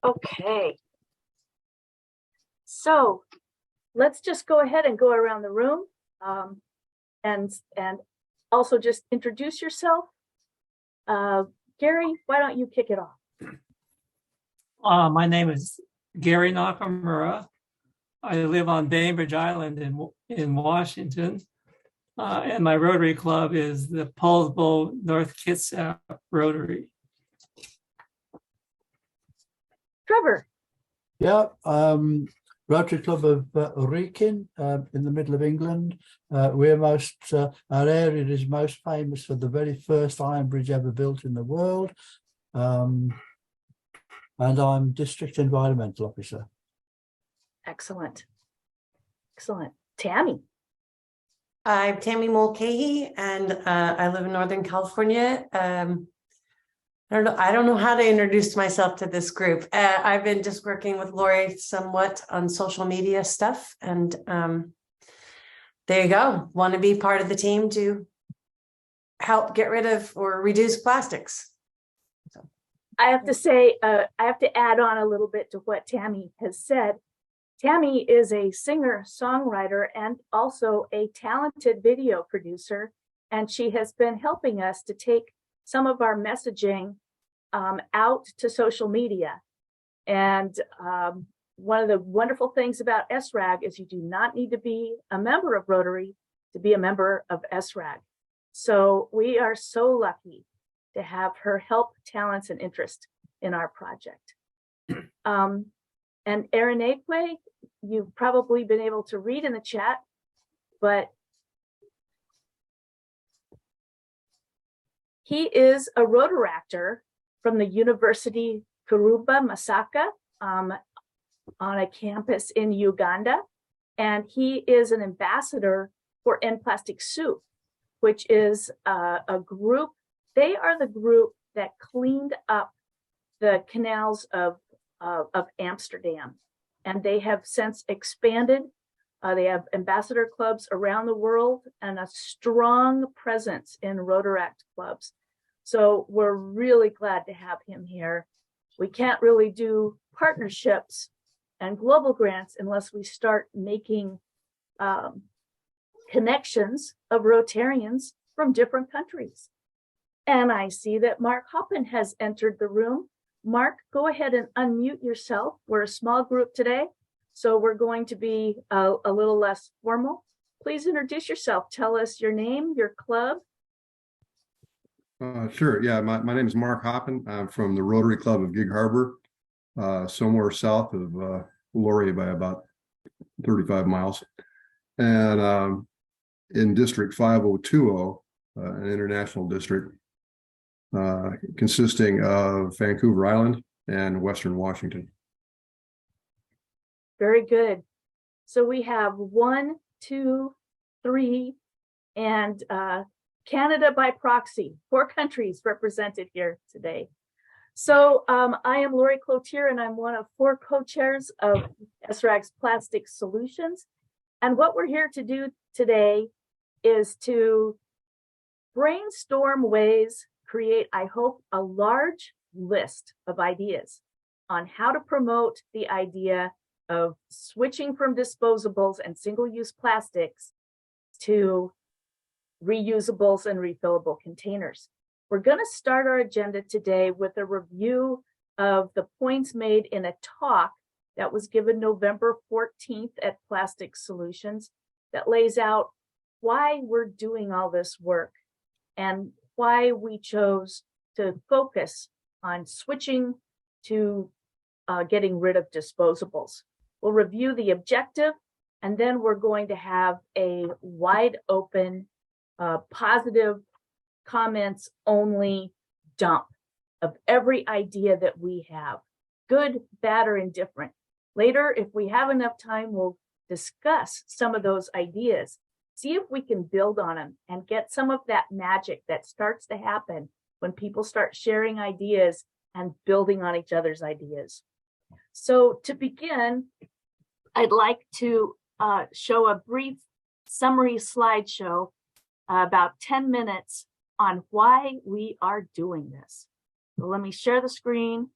Okay. So let's just go ahead and go around the room and also just introduce yourself. Gary, why don't you kick it off? My name is Gary Nakamura. I live on Bainbridge Island in Washington. And my Rotary Club is the Paulsbo North Kitsap Rotary. Trevor. Yeah, Rotary Club of Wrekin in the middle of England. Our area is most famous for the very first iron bridge ever built in the world. And I'm District Environmental Officer. Excellent. Excellent. Tammy. I'm Tammy Mulcahy, and I live in Northern California. I don't know how to introduce myself to this group. I've been just working with Lori somewhat on social media stuff, and there you go. Want to be part of the team to help get rid of or reduce plastics. So I have to say, I have to add on a little bit to what Tammy has said. Tammy is a singer, songwriter, and also a talented video producer, and she has been helping us to take some of our messaging out to social media. And one of the wonderful things about SRAG is you do not need to be a member of Rotary to be a member of SRAG. So we are so lucky to have her help, talents, and interest in our project. And Aaron Aquay, you've probably been able to read in the chat, but he is a Rotaractor from the University Karuba Masaka on a campus in Uganda. And he is an ambassador for End Plastic Soup, which is a group. They are the group that cleaned up the canals of Amsterdam. And they have since expanded. They have ambassador clubs around the world and a strong presence in Rotaract clubs. So we're really glad to have him here. We can't really do partnerships and global grants unless we start making connections of Rotarians from different countries. And I see that Mark Hoppin has entered the room. Mark, go ahead and unmute yourself. We're a small group today, so we're going to be a little less formal. Please introduce yourself. Tell us your name, your club. Sure. Yeah, my name is Mark Hoppin. I'm from the Rotary Club of Gig Harbor, somewhere south of Laurier by about 35 miles. And in District 5020, an international district, consisting of Vancouver Island and Western Washington. Very good. So we have 1, 2, 3, and Canada by proxy, 4 countries represented here today. So I am Lori Cloutier, and I'm one of 4 co-chairs of SRAG's Plastic Solutions. And what we're here to do today is to brainstorm ways, create, I hope, a large list of ideas on how to promote the idea of switching from disposables and single-use plastics to reusables and refillable containers. We're going to start our agenda today with a review of the points made in a talk that was given November 14th at Plastic Solutions that lays out why we're doing all this work and why we chose to focus on switching to getting rid of disposables. We'll review the objective, and then we're going to have a wide open, positive comments only dump of every idea that we have, good, bad, or indifferent. Later, if we have enough time, we'll discuss some of those ideas, see if we can build on them and get some of that magic that starts to happen when people start sharing ideas and building on each other's ideas. So to begin, I'd like to show a brief summary slideshow, about 10 minutes on why we are doing this. So let me share the screen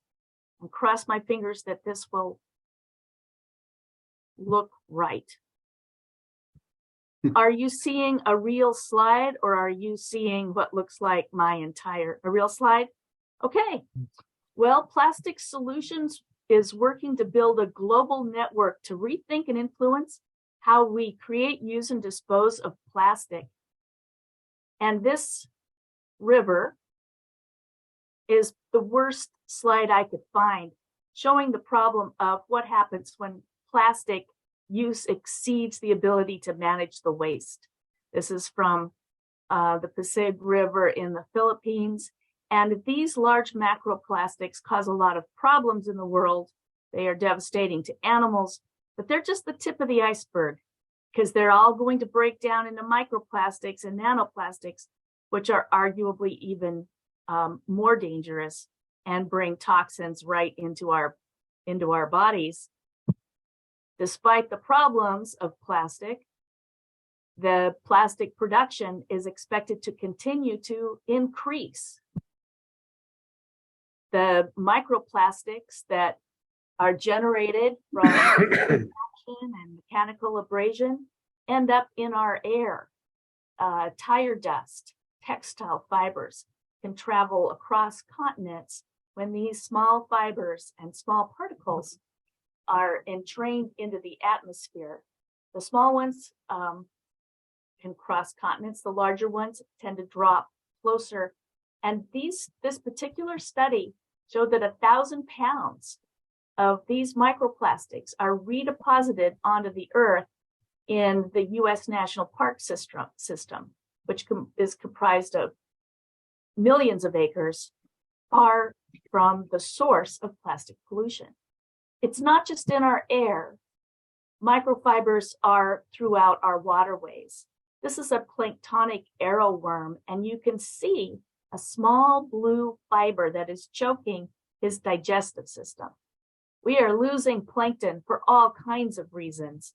and cross my fingers that this will look right. Are you seeing a real slide, or are you seeing what looks like a real slide? Okay. Well, Plastic Solutions is working to build a global network to rethink and influence how we create, use, and dispose of plastic. And this river is the worst slide I could find, showing the problem of what happens when plastic use exceeds the ability to manage the waste. This is from the Pasig River in the Philippines. And these large macroplastics cause a lot of problems in the world. They are devastating to animals, but they're just the tip of the iceberg, because they're all going to break down into microplastics and nanoplastics, which are arguably even more dangerous and bring toxins right into our bodies. Despite the problems of plastic, the plastic production is expected to continue to increase. The microplastics that are generated from action and mechanical abrasion end up in our air. Tire dust, textile fibers can travel across continents when these small fibers and small particles are entrained into the atmosphere. The small ones can cross continents. The larger ones tend to drop closer. And this particular study showed that 1,000 pounds of these microplastics are redeposited onto the earth in the U.S. National Park system, which is comprised of millions of acres, far from the source of plastic pollution. It's not just in our air. Microfibers are throughout our waterways. This is a planktonic arrowworm, and you can see a small blue fiber that is choking his digestive system. We are losing plankton for all kinds of reasons,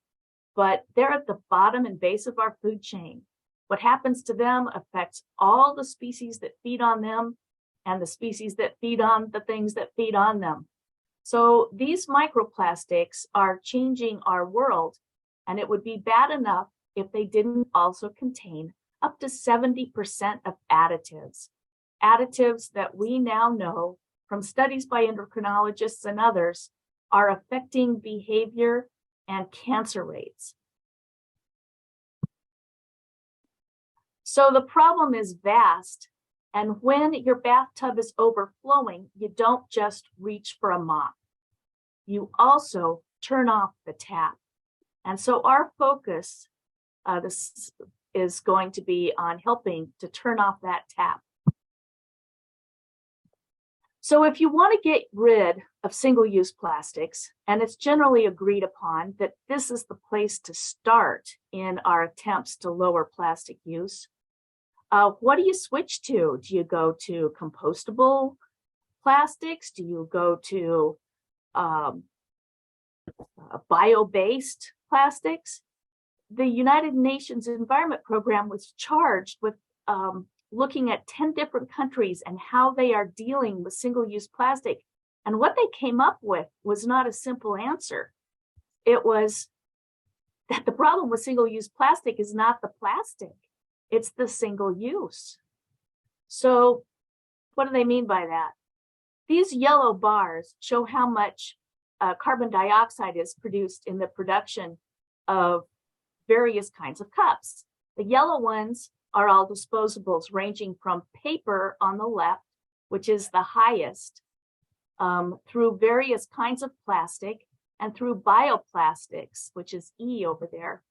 but they're at the bottom and base of our food chain. What happens to them affects all the species that feed on them and the species that feed on the things that feed on them. So these microplastics are changing our world, and it would be bad enough if they didn't also contain up to 70% of additives. Additives that we now know from studies by endocrinologists and others are affecting behavior and cancer rates. So the problem is vast, and when your bathtub is overflowing, you don't just reach for a mop. You also turn off the tap. And so our focus this is going to be on helping to turn off that tap. So if you want to get rid of single-use plastics, and it's generally agreed upon that this is the place to start in our attempts to lower plastic use, what do you switch to? Do you go to compostable plastics? Do you go to bio-based plastics? The United Nations Environment Program was charged with looking at 10 different countries and how they are dealing with single-use plastic. And what they came up with was not a simple answer. It was that the problem with single-use plastic is not the plastic, it's the single use. So what do they mean by that? These yellow bars show how much carbon dioxide is produced in the production of various kinds of cups. The yellow ones are all disposables, ranging from paper on the left, which is the highest, through various kinds of plastic, and through bioplastics, which is E over there.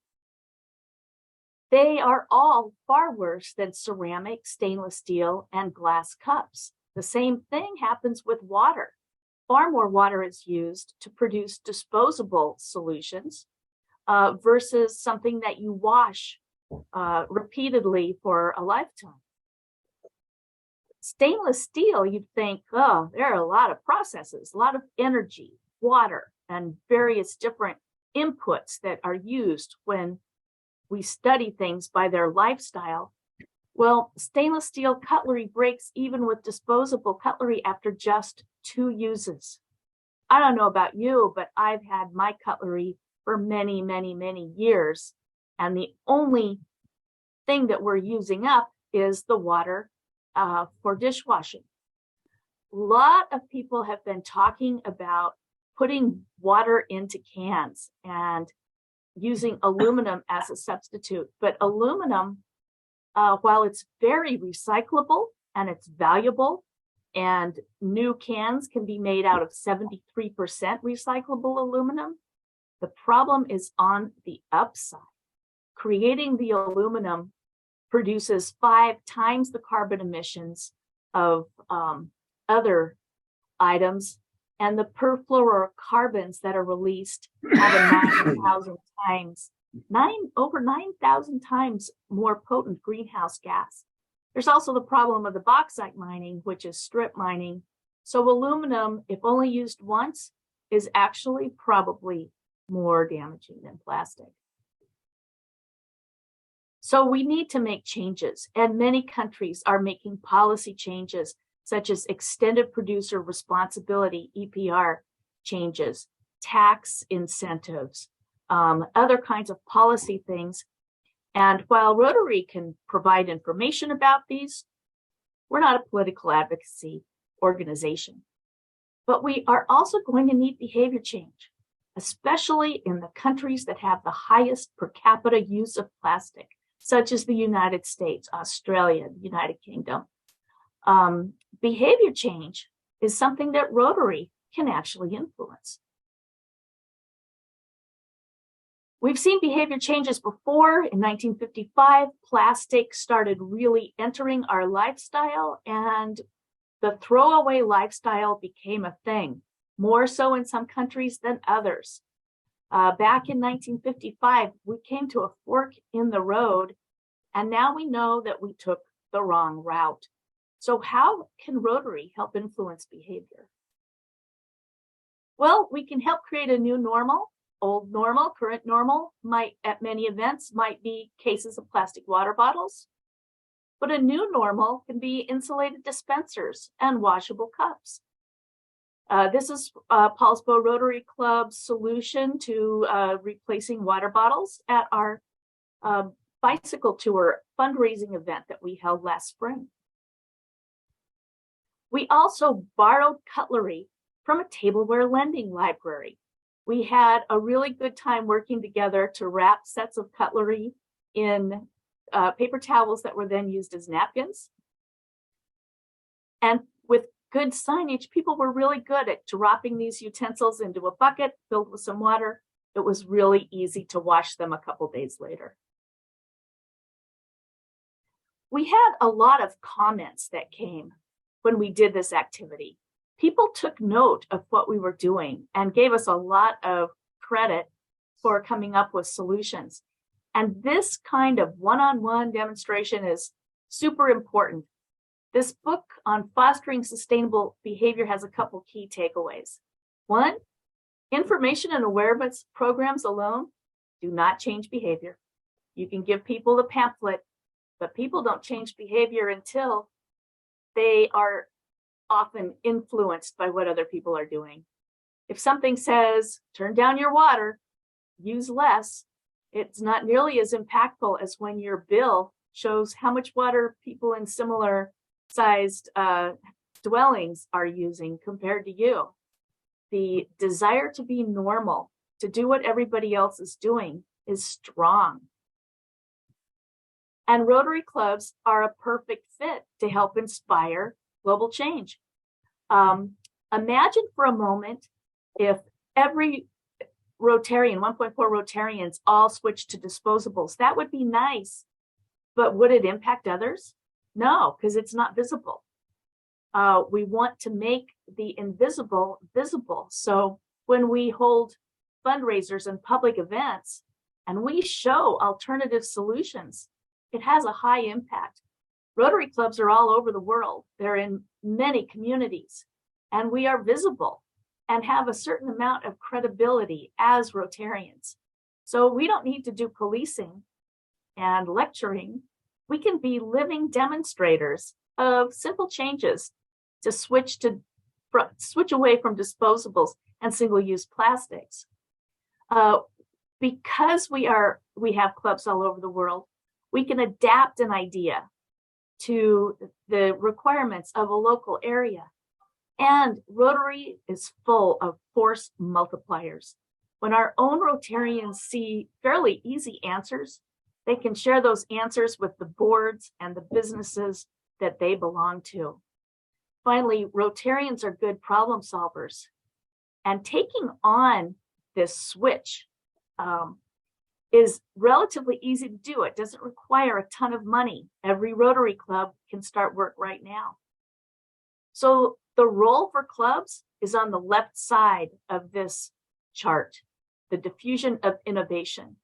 They are all far worse than ceramic, stainless steel, and glass cups. The same thing happens with water. Far more water is used to produce disposable solutions versus something that you wash repeatedly for a lifetime. Stainless steel, you'd think, oh, there are a lot of processes, a lot of energy, water, and various different inputs that are used when we study things by their lifestyle. Well, stainless steel cutlery breaks even with disposable cutlery after just 2 uses. I don't know about you, but I've had my cutlery for many, many, many years. And the only thing that we're using up is the water for dishwashing. A lot of people have been talking about putting water into cans and using aluminum as a substitute. But aluminum, while it's very recyclable and it's valuable, and new cans can be made out of 73% recyclable aluminum, the problem is on the upside. Creating the aluminum produces 5 times the carbon emissions of other items, and the perfluorocarbons that are released have a 9,000 times more potent greenhouse gas. There's also the problem of the bauxite mining, which is strip mining. So aluminum, if only used once, is actually probably more damaging than plastic. So we need to make changes, and many countries are making policy changes, such as extended producer responsibility, EPR changes, tax incentives, other kinds of policy things. And while Rotary can provide information about these, we're not a political advocacy organization. But we are also going to need behavior change, especially in the countries that have the highest per capita use of plastic, such as the United States, Australia, the United Kingdom. Behavior change is something that Rotary can actually influence. We've seen behavior changes before. In 1955, plastic started really entering our lifestyle, and the throwaway lifestyle became a thing, more so in some countries than others. Back in 1955, we came to a fork in the road, and now we know that we took the wrong route. So how can Rotary help influence behavior? Well, we can help create a new normal. Old normal, current normal might, at many events, might be cases of plastic water bottles. But a new normal can be insulated dispensers and washable cups. This is Paulsbo Rotary Club's solution to replacing water bottles at our bicycle tour fundraising event that we held last spring. We also borrowed cutlery from a tableware lending library. We had a really good time working together to wrap sets of cutlery in paper towels that were then used as napkins. And with good signage, people were really good at dropping these utensils into a bucket filled with some water. It was really easy to wash them a couple days later. We had a lot of comments that came when we did this activity. People took note of what we were doing and gave us a lot of credit for coming up with solutions. And this kind of one-on-one demonstration is super important. This book on fostering sustainable behavior has a couple key takeaways. One, information and awareness programs alone do not change behavior. You can give people the pamphlet, but people don't change behavior until they are often influenced by what other people are doing. If something says, turn down your water, use less, it's not nearly as impactful as when your bill shows how much water people in similar sized dwellings are using compared to you. The desire to be normal, to do what everybody else is doing, is strong. And Rotary Clubs are a perfect fit to help inspire global change. Imagine for a moment if every Rotarian, 1.4 Rotarians, all switched to disposables. That would be nice, but would it impact others? No, because it's not visible. We want to make the invisible visible. So when we hold fundraisers and public events and we show alternative solutions, it has a high impact. Rotary Clubs are all over the world. They're in many communities, and we are visible and have a certain amount of credibility as Rotarians. So we don't need to do policing and lecturing. We can be living demonstrators of simple changes to switch away from disposables and single-use plastics. Because we have clubs all over the world, we can adapt an idea to the requirements of a local area. And Rotary is full of force multipliers. When our own Rotarians see fairly easy answers, they can share those answers with the boards and the businesses that they belong to. Finally, Rotarians are good problem solvers. And taking on this switch is relatively easy to do. It doesn't require a ton of money. Every Rotary Club can start work right now. So the role for clubs is on the left side of this chart, the diffusion of innovation.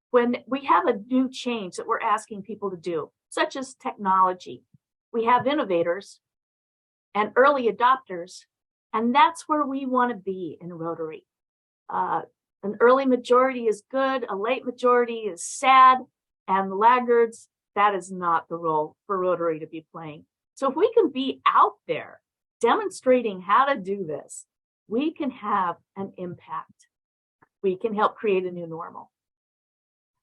When we have a new change that we're asking people to do, such as technology, we have innovators and early adopters, and that's where we want to be in Rotary. An early majority is good, a late majority is sad, and laggards, that is not the role for Rotary to be playing. So if we can be out there demonstrating how to do this, we can have an impact. We can help create a new normal.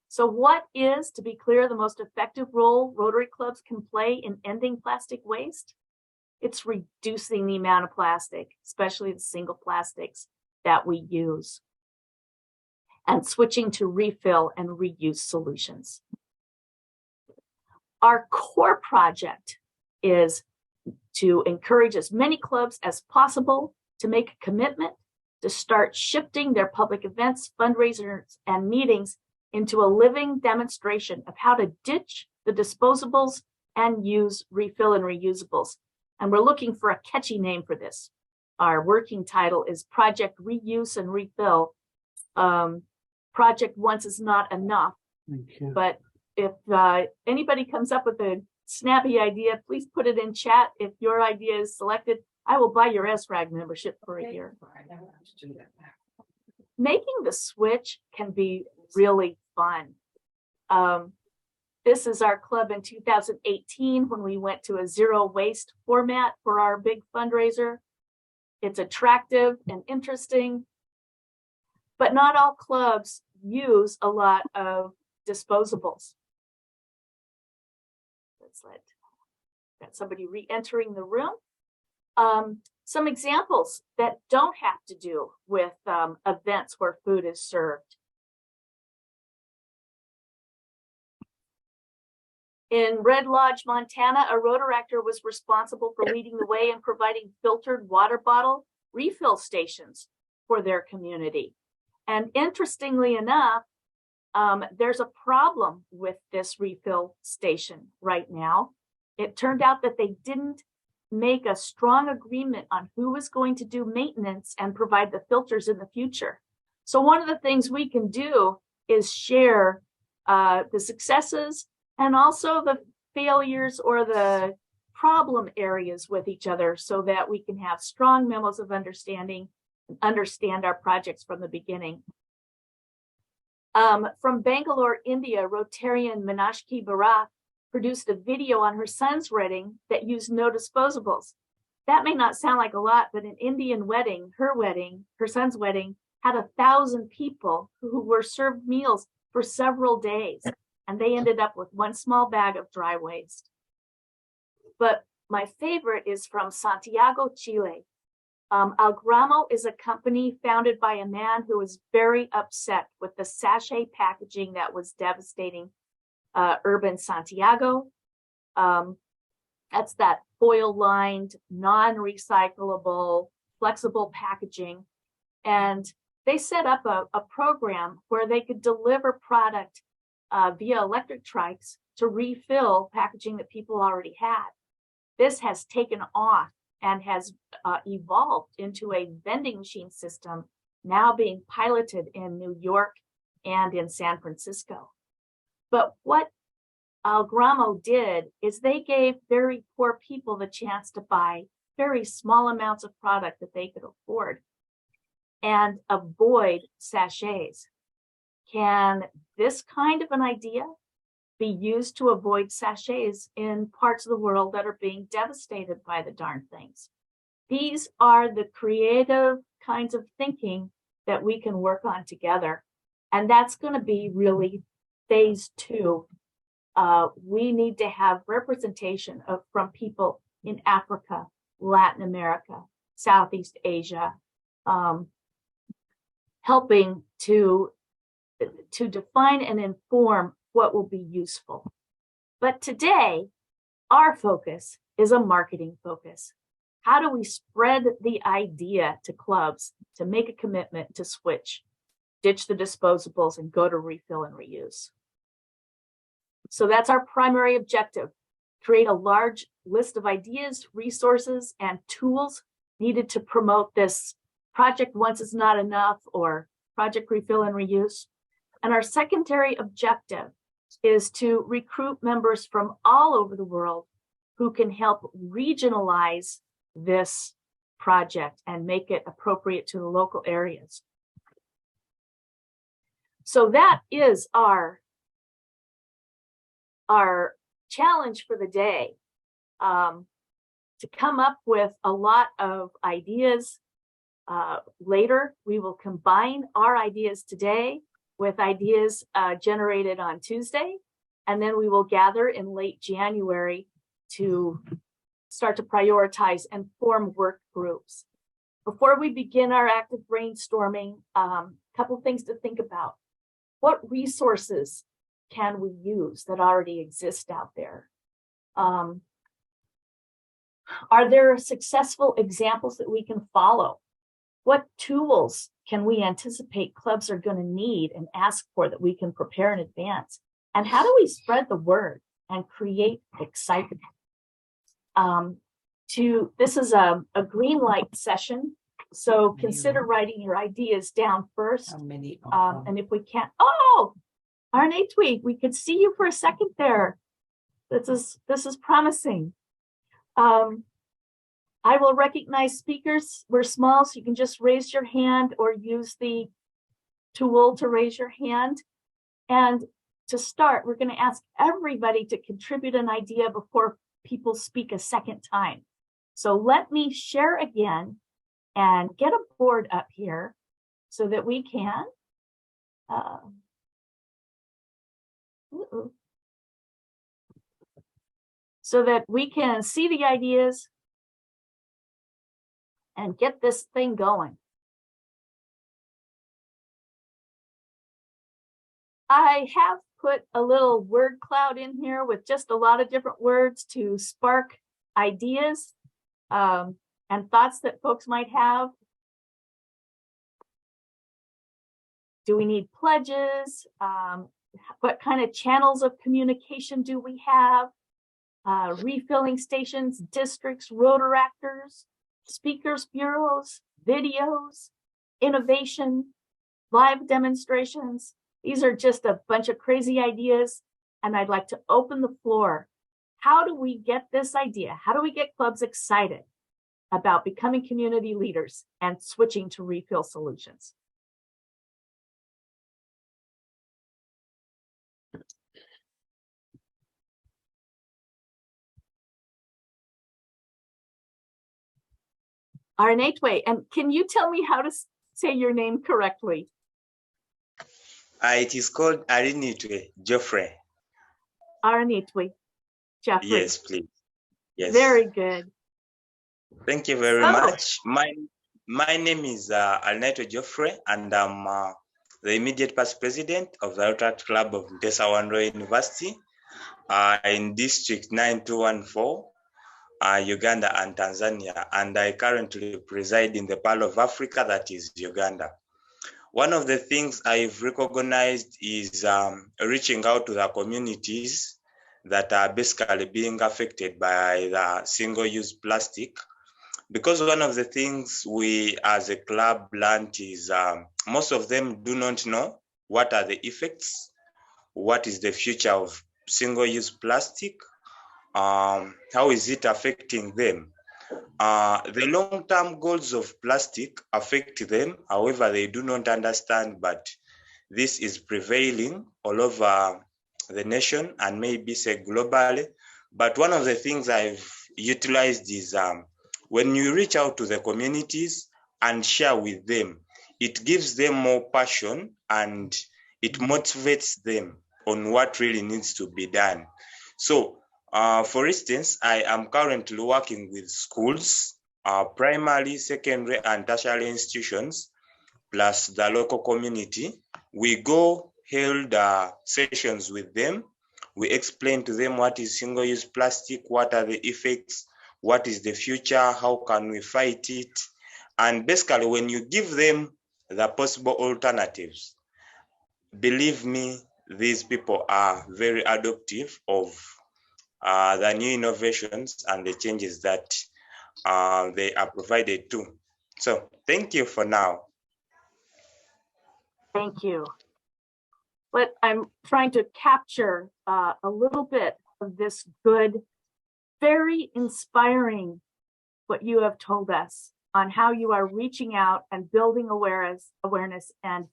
So what is, to be clear, the most effective role Rotary Clubs can play in ending plastic waste? It's reducing the amount of plastic, especially the single plastics that we use, and switching to refill and reuse solutions. Our core project is to encourage as many clubs as possible to make a commitment to start shifting their public events, fundraisers, and meetings into a living demonstration of how to ditch the disposables and use refill and reusables. And we're looking for a catchy name for this. Our working title is Project Reuse and Refill. Project once is not enough. Thank you. But if anybody comes up with a snappy idea, please put it in chat. If your idea is selected, I will buy your SRAG membership for a year. Making the switch can be really fun. This is our club in 2018 when we went to a zero waste format for our big fundraiser. It's attractive and interesting, but not all clubs use a lot of disposables. Got somebody re-entering the room. Some examples that don't have to do with events where food is served. In Red Lodge, Montana, a Rotaractor was responsible for leading the way in providing filtered water bottle refill stations for their community. And interestingly enough, there's a problem with this refill station right now. It turned out that they didn't make a strong agreement on who was going to do maintenance and provide the filters in the future. So one of the things we can do is share the successes and also the failures or the problem areas with each other so that we can have strong memos of understanding and understand our projects from the beginning. From Bangalore, India, Rotarian Minashki Bharat produced a video on her son's wedding that used no disposables. That may not sound like a lot, but an Indian wedding, her son's wedding, had 1,000 people who were served meals for several days, and they ended up with one small bag of dry waste. But my favorite is from Santiago, Chile. Algramo is a company founded by a man who was very upset with the sachet packaging that was devastating urban Santiago. That's that foil-lined, non-recyclable, flexible packaging. And they set up a program where they could deliver product via electric trikes to refill packaging that people already had. This has taken off and has evolved into a vending machine system now being piloted in New York and in San Francisco. But what Algramo did is they gave very poor people the chance to buy very small amounts of product that they could afford and avoid sachets. Can this kind of an idea be used to avoid sachets in parts of the world that are being devastated by the darn things? These are the creative kinds of thinking that we can work on together. And that's going to be really phase 2. We need to have representation from people in Africa, Latin America, Southeast Asia, helping to define and inform what will be useful. But today, our focus is a marketing focus. How do we spread the idea to clubs to make a commitment to switch, ditch the disposables, and go to refill and reuse? So that's our primary objective. Create a large list of ideas, resources, and tools needed to promote this project once is not enough or project refill and reuse. And our secondary objective is to recruit members from all over the world who can help regionalize this project and make it appropriate to the local areas. So that is our challenge for the day, to come up with a lot of ideas. Later, we will combine our ideas today with ideas generated on Tuesday, and then we will gather in late January to start to prioritize and form work groups. Before we begin our active brainstorming, a couple things to think about. What resources can we use that already exist out there? Are there successful examples that we can follow? What tools can we anticipate clubs are going to need and ask for that we can prepare in advance? And how do we spread the word and create excitement? This is a green light session, so consider writing your ideas down first. And if we can't, Arnetwi, we could see you for a second there. This is promising. I will recognize speakers. We're small, so you can just raise your hand or use the tool to raise your hand. And to start, we're going to ask everybody to contribute an idea before people speak a second time. So let me share again and get a board up here so that we can see the ideas and get this thing going. I have put a little word cloud in here with just a lot of different words to spark ideas and thoughts that folks might have. Do we need pledges? What kind of channels of communication do we have? Refilling stations, districts, Rotaractors, speakers bureaus, videos, innovation, live demonstrations. These are just a bunch of crazy ideas, and I'd like to open the floor. How do we get this idea? How do we get clubs excited about becoming community leaders and switching to refill solutions? Arnetwe, and can you tell me how to say your name correctly? It is called Arnetwe Geoffrey. Arnetwe Geoffrey. Yes, please. Yes. Very good. Thank you very much. My name is Arnetwe Geoffrey, and I'm the immediate past president of the Rotary Club of Mpesa University in District 9214. Uganda and Tanzania, and I currently preside in the Pearl of Africa, that is Uganda. One of the things I've recognized is reaching out to the communities that are basically being affected by the single-use plastic, because one of the things we as a club learned is most of them do not know what are the effects, what is the future of single-use plastic, how is it affecting them? The long-term goals of plastic affect them, however, they do not understand, but this is prevailing all over the nation and maybe say globally. But one of the things I've utilized is when you reach out to the communities, and share with them. It gives them more passion and it motivates them on what really needs to be done. So, for instance, I am currently working with schools, primary, secondary, and tertiary institutions, plus the local community. We go held sessions with them. We explain to them what is single-use plastic, what are the effects, what is the future, how can we fight it. And basically, when you give them the possible alternatives, believe me, these people are very adoptive of the new innovations and the changes that they are provided to. So thank you for now. Thank you. But I'm trying to capture a little bit of this good, very inspiring what you have told us on how you are reaching out and building awareness and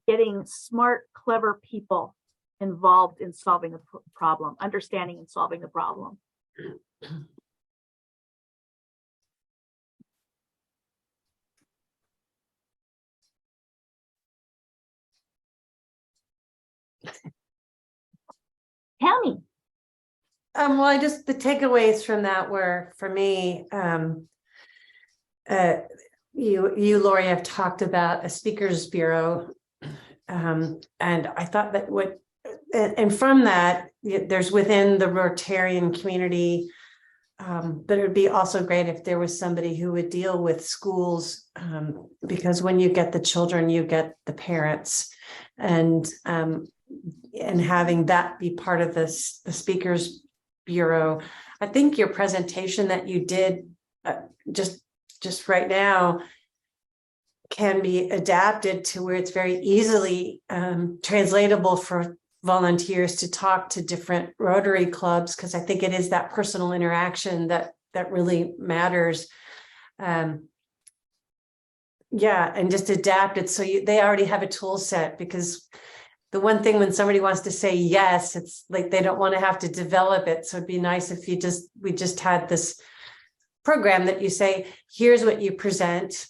getting smart, clever people involved in solving a problem, understanding and solving the problem. Tammy. Well, the takeaways from that were, for me, you, Lori, have talked about a speakers bureau. And I thought that and from that, there's within the Rotarian community, but it would be also great if there was somebody who would deal with schools, because when you get the children, you get the parents, and having that be part of the speakers bureau. I think your presentation that you did just right now can be adapted to where it's very easily translatable for volunteers to talk to different Rotary clubs, because I think it is that personal interaction that really matters. Yeah, and just adapt it so they already have a tool set, because the one thing when somebody wants to say yes, it's like they don't want to have to develop it. So it'd be nice if we just had this program that you say, here's what you present,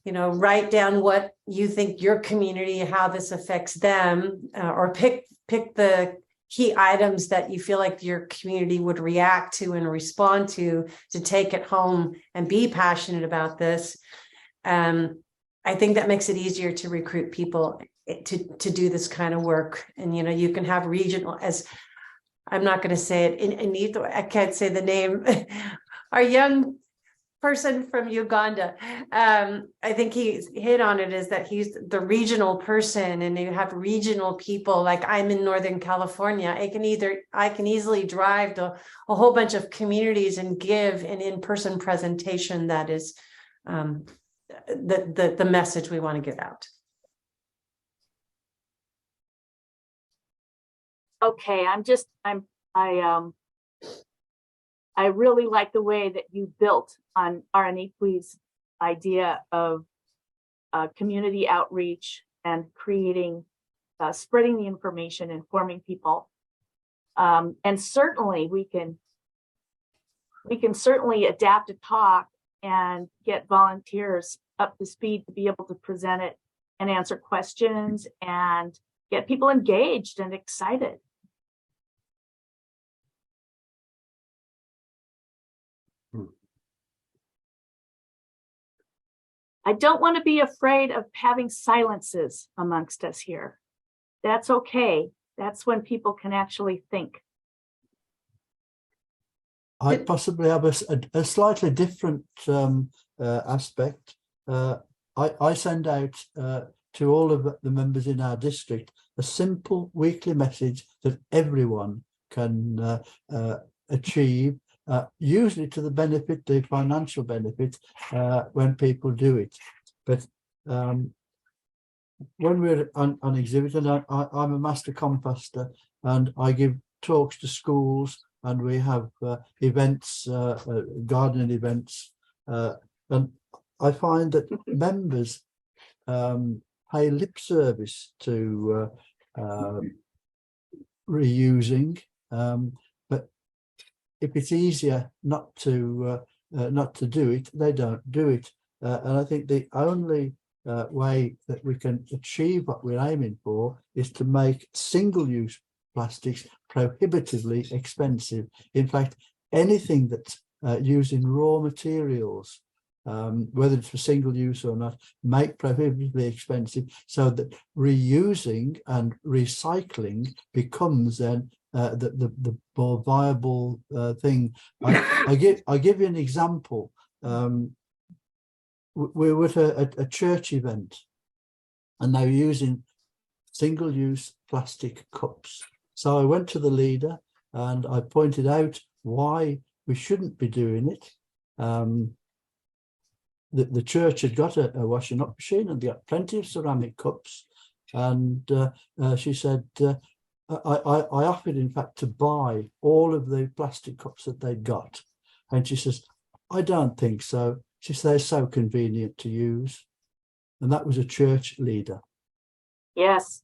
write down what you think your community, how this affects them, or pick the key items that you feel like your community would react to and respond to take it home and be passionate about this. I think that makes it easier to recruit people to do this kind of work. And, you can have regional, as I'm not going to say it, I can't say the name, our young person from Uganda. I think he hit on it, is that he's the regional person, and you have regional people. Like I'm in Northern California. I can easily drive to a whole bunch of communities and give an in-person presentation that is the message we want to get out. Okay, I really like the way that you built on Araniqui's idea of community outreach and creating, spreading the information, informing people. And certainly we can certainly adapt a talk and get volunteers up to speed to be able to present it and answer questions and get people engaged and excited. I don't want to be afraid of having silences amongst us here. That's okay. That's when people can actually think. I possibly have a slightly different aspect. I send out to all of the members in our district a simple weekly message that everyone can achieve, usually to the financial benefit when people do it. But when we're on exhibit, and I'm a master composter, and I give talks to schools, and we have events, gardening events, and I find that members pay lip service to reusing, but if it's easier not to do it, they don't do it. And I think the only way that we can achieve what we're aiming for is to make single-use plastics prohibitively expensive. In fact, anything that's using raw materials, whether it's for single use or not, make prohibitively expensive, so that reusing and recycling becomes then the more viable thing. I give you an example. We were at a church event, and they were using single-use plastic cups. So I went to the leader and I pointed out why we shouldn't be doing it. The church had got a washing up machine, and they got plenty of ceramic cups. And she said, I offered, in fact, to buy all of the plastic cups that they'd got. And she says, I don't think so. She says, they're so convenient to use. And that was a church leader. Yes.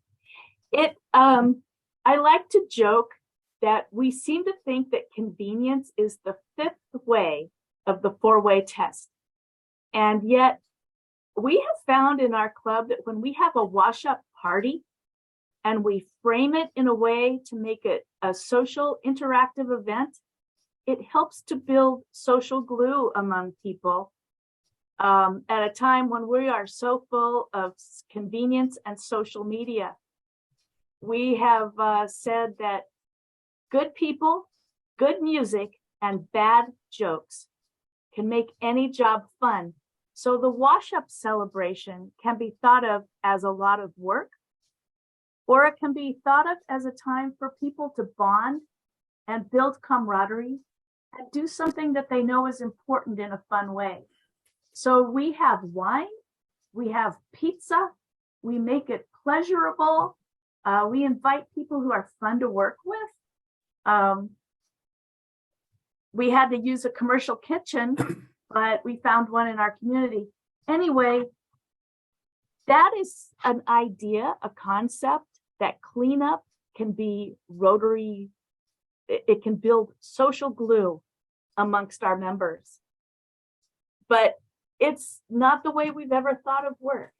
I like to joke that we seem to think that convenience is the fifth way of the four-way test. And yet we have found in our club that when we have a wash-up party and we frame it in a way to make it a social interactive event, it helps to build social glue among people at a time when we are so full of convenience and social media. We have said that good people, good music, and bad jokes can make any job fun. So the wash-up celebration can be thought of as a lot of work, or it can be thought of as a time for people to bond and build camaraderie and do something that they know is important in a fun way. So we have wine, we have pizza, we make it pleasurable. We invite people who are fun to work with. We had to use a commercial kitchen, but we found one in our community. Anyway, that is an idea, a concept that cleanup can be Rotary. It can build social glue amongst our members. But it's not the way we've ever thought of work.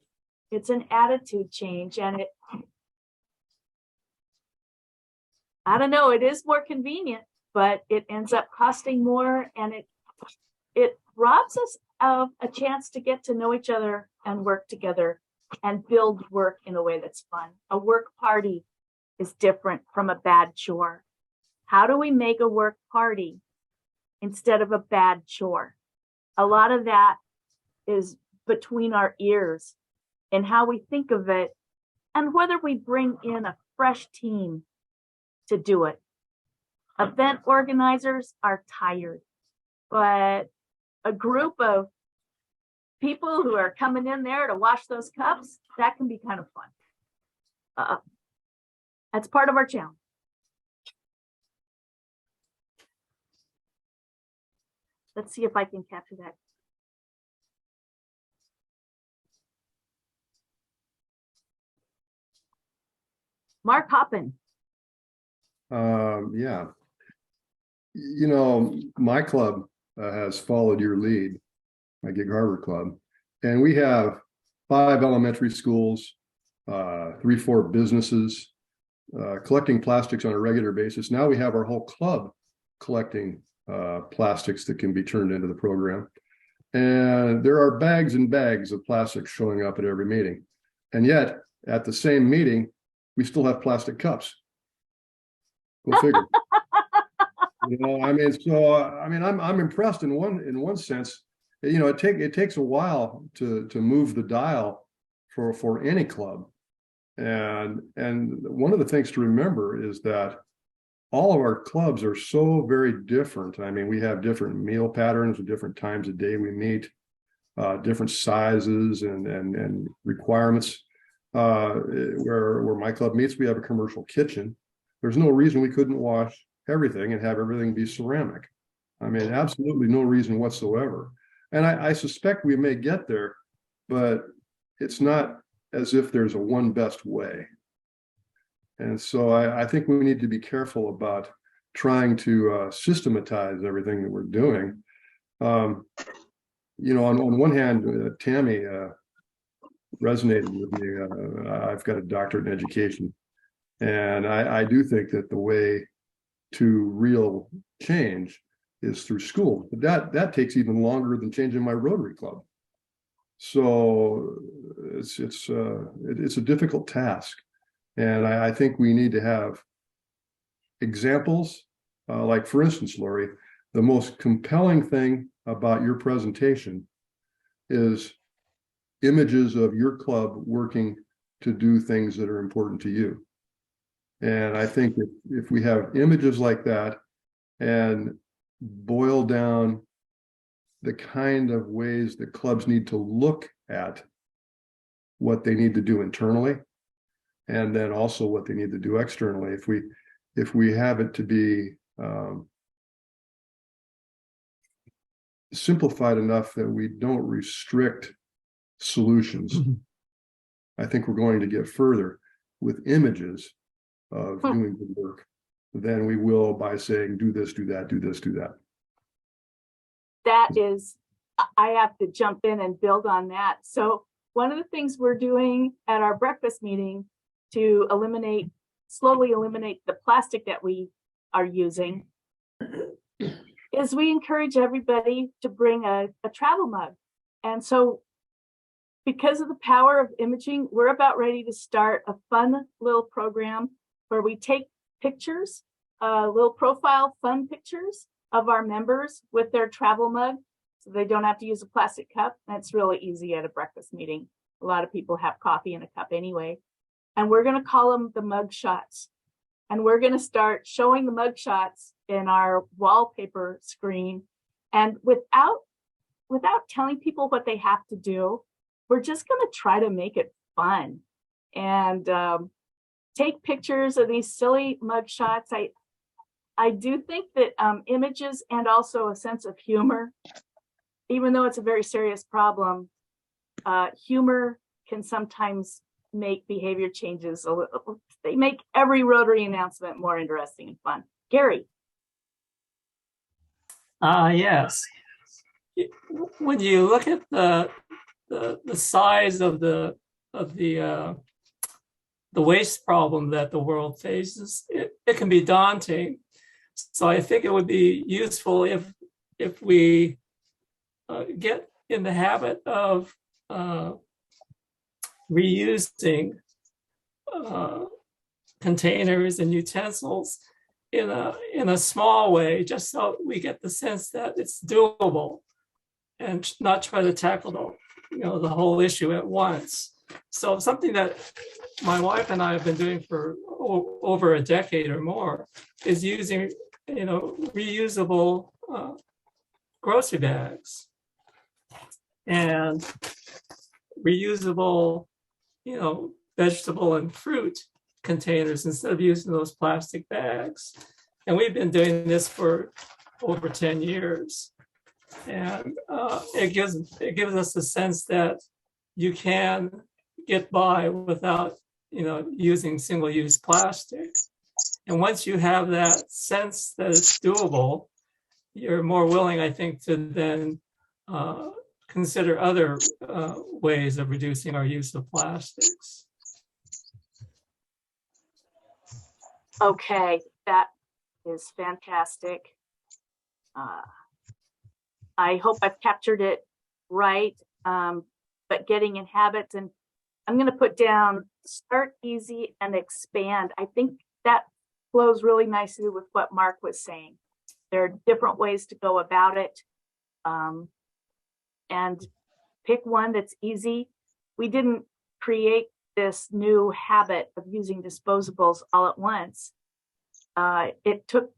It's an attitude change, and I don't know, it is more convenient, but it ends up costing more, and it robs us of a chance to get to know each other and work together and build work in a way that's fun. A work party is different from a bad chore. How do we make a work party instead of a bad chore? A lot of that is between our ears and how we think of it, and whether we bring in a fresh team to do it. Event organizers are tired, but a group of people who are coming in there to wash those cups, that can be kind of fun. That's part of our challenge. Let's see if I can capture that. Mark Hoppin. Yeah. You know, my club has followed your lead, my Gig Harbor Club, and we have 5 elementary schools, 3-4 businesses, collecting plastics on a regular basis. Now we have our whole club collecting plastics that can be turned into the program. And there are bags and bags of plastics showing up at every meeting. And yet, at the same meeting, we still have plastic cups. Go figure. You know, I mean, so I mean, I'm impressed in one sense. You know, it takes a while to move the dial for any club, and one of the things to remember is that all of our clubs are so very different. I mean, we have different meal patterns, different times of day we meet, different sizes and requirements. Where my club meets, we have a commercial kitchen. There's no reason we couldn't wash everything and have everything be ceramic. I mean, absolutely no reason whatsoever. And I suspect we may get there, but it's not as if there's a one best way. And so I think we need to be careful about trying to systematize everything that we're doing. on one hand, Tammy resonated with me. I've got a doctorate in education, and I do think that the way to real change is through school. But that takes even longer than changing my Rotary Club. So it's a difficult task, and I think we need to have examples. Like, for instance, Lori, the most compelling thing about your presentation is images of your club working to do things that are important to you. And I think if we have images like that and boil down the kind of ways that clubs need to look at what they need to do internally, and then also what they need to do externally, if we have it to be simplified enough that we don't restrict solutions, I think we're going to get further with images of doing good work than we will by saying, do this, do that, do this, do that. That is, I have to jump in and build on that. So one of the things we're doing at our breakfast meeting to slowly eliminate the plastic that we are using is we encourage everybody to bring a travel mug. And so because of the power of imaging, we're about ready to start a fun little program where we take pictures, little profile fun pictures of our members with their travel mug, so they don't have to use a plastic cup. That's really easy at a breakfast meeting. A lot of people have coffee in a cup anyway. And we're going to call them the mug shots. And we're going to start showing the mug shots in our wallpaper screen. And without telling people what they have to do, we're just going to try to make it fun and take pictures of these silly mug shots. I do think that images and also a sense of humor, even though it's a very serious problem, humor can sometimes make behavior changes a little. They make every Rotary announcement more interesting and fun. Gary. Yes. When you look at the size of the waste problem that the world faces, it can be daunting. So I think it would be useful if we get in the habit of reusing containers and utensils in a small way, just so we get the sense that it's doable, and not try to tackle the whole issue at once. So something that my wife and I have been doing for over a decade or more is using reusable grocery bags and reusable vegetable and fruit containers instead of using those plastic bags. And we've been doing this for over 10 years. And it gives us a sense that you can get by without using single-use plastic. And once you have that sense that it's doable, you're more willing, I think, to then consider other ways of reducing our use of plastics. Okay, that is fantastic. I hope I've captured it right, but getting in habits, and I'm going to put down start easy and expand. I think that flows really nicely with what Mark was saying. There are different ways to go about it, and pick one that's easy. We didn't create this new habit of using disposables all at once. It took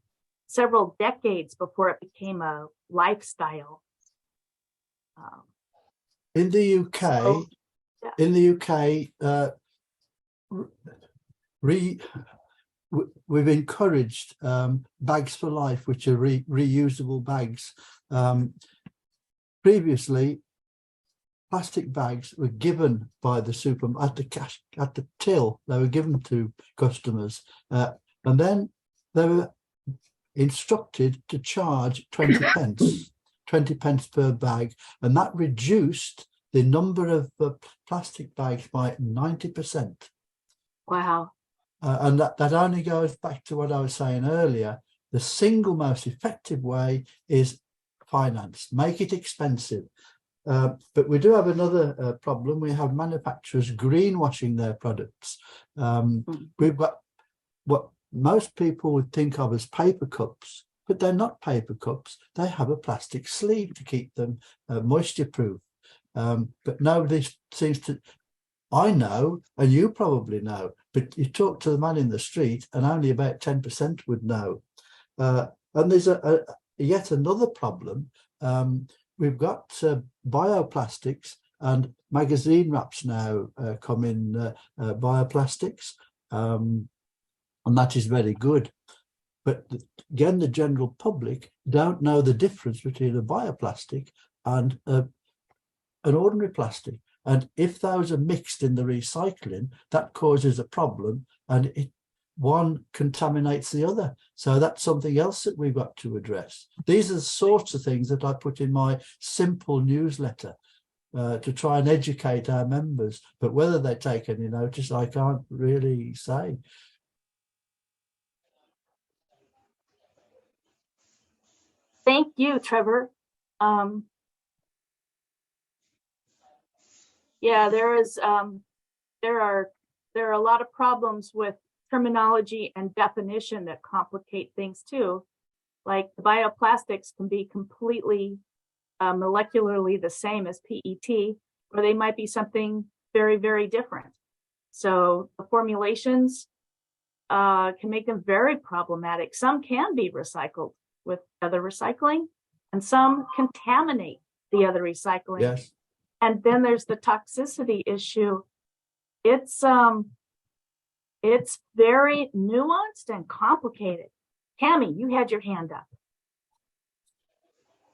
several decades before it became a lifestyle. In the UK, we've encouraged bags for life, which are reusable bags. Previously, plastic bags were given by the supermarket at the till. They were given to customers, and then they were instructed to charge 20 pence 20 pence per bag, and that reduced the number of plastic bags by 90%. Wow. And that only goes back to what I was saying earlier. The single most effective way is finance. Make it expensive. But we do have another problem. We have manufacturers greenwashing their products. We've got what most people would think of as paper cups, but they're not paper cups. They have a plastic sleeve to keep them moisture proof. But nobody seems to, I know, and you probably know, but you talk to the man in the street and only about 10% would know. And there's yet another problem. We've got bioplastics, and magazine wraps now come in bioplastics, and that is very good. But again, the general public don't know the difference between a bioplastic and an ordinary plastic. And if those are mixed in the recycling, that causes a problem, and one contaminates the other. So that's something else that we've got to address. These are the sorts of things that I put in my simple newsletter to try and educate our members. But whether they take any notice, I can't really say. Thank you, Trevor. Yeah, there are a lot of problems with terminology and definition that complicate things too. Like bioplastics can be completely molecularly the same as PET, or they might be something very, very different. So the formulations can make them very problematic. Some can be recycled with other recycling, and some contaminate the other recycling. Yes. And then there's the toxicity issue. It's very nuanced and complicated. Tammy, you had your hand up.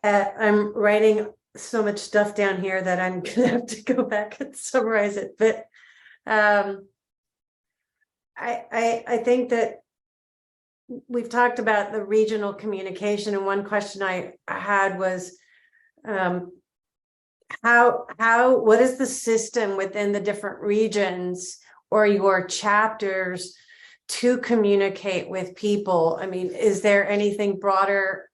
I'm writing so much stuff down here that I'm gonna have to go back and summarize it. But I think that we've talked about the regional communication, and one question I had was what is the system within the different regions or your chapters to communicate with people? I mean, is there anything broader?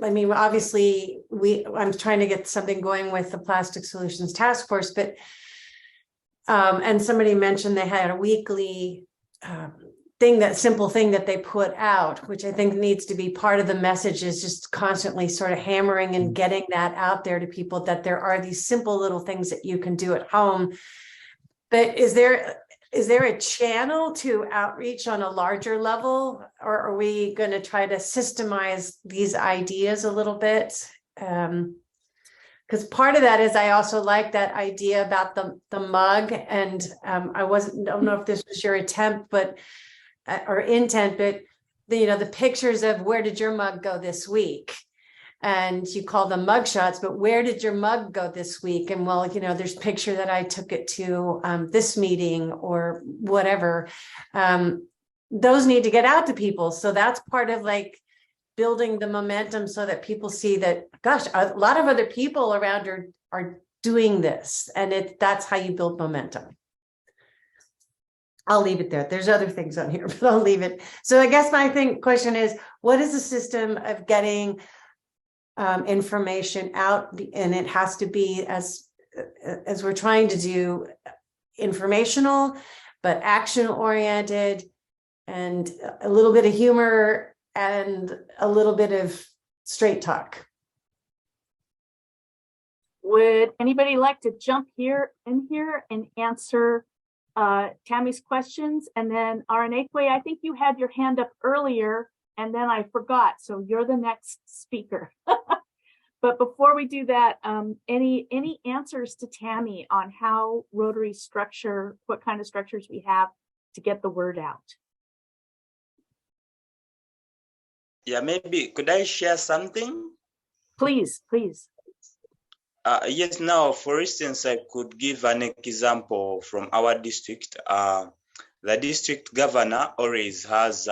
I mean, obviously I'm trying to get something going with the Plastic Solutions Task Force, but and somebody mentioned they had a weekly simple thing that they put out, which I think needs to be part of the message, is just constantly sort of hammering and getting that out there to people, that there are these simple little things that you can do at home. But is there a channel to outreach on a larger level, or are we going to try to systemize these ideas a little bit? Because part of that is, I also like that idea about the mug, and I don't know if this was your attempt, but or intent, but the pictures of where did your mug go this week, and you call them mug shots, but where did your mug go this week? And well, there's a picture that I took it to this meeting or whatever. Those need to get out to people. So that's part of like building the momentum, so that people see that, gosh, a lot of other people around are doing this, and that's how you build momentum. I'll leave it there. There's other things on here, but I'll leave it. So I guess my question is, what is the system of getting information out? And it has to be, as we're trying to do, informational, but action oriented, and a little bit of humor and a little bit of straight talk. Would anybody like to jump in here and answer Tammy's questions? And then Aranekwe, I think you had your hand up earlier and then I forgot, so you're the next speaker. But before we do that, any answers to Tammy on how Rotary structure, what kind of structures we have to get the word out? Yeah, maybe could I share something? Please. Yes, now, for instance, I could give an example from our district. The district governor always has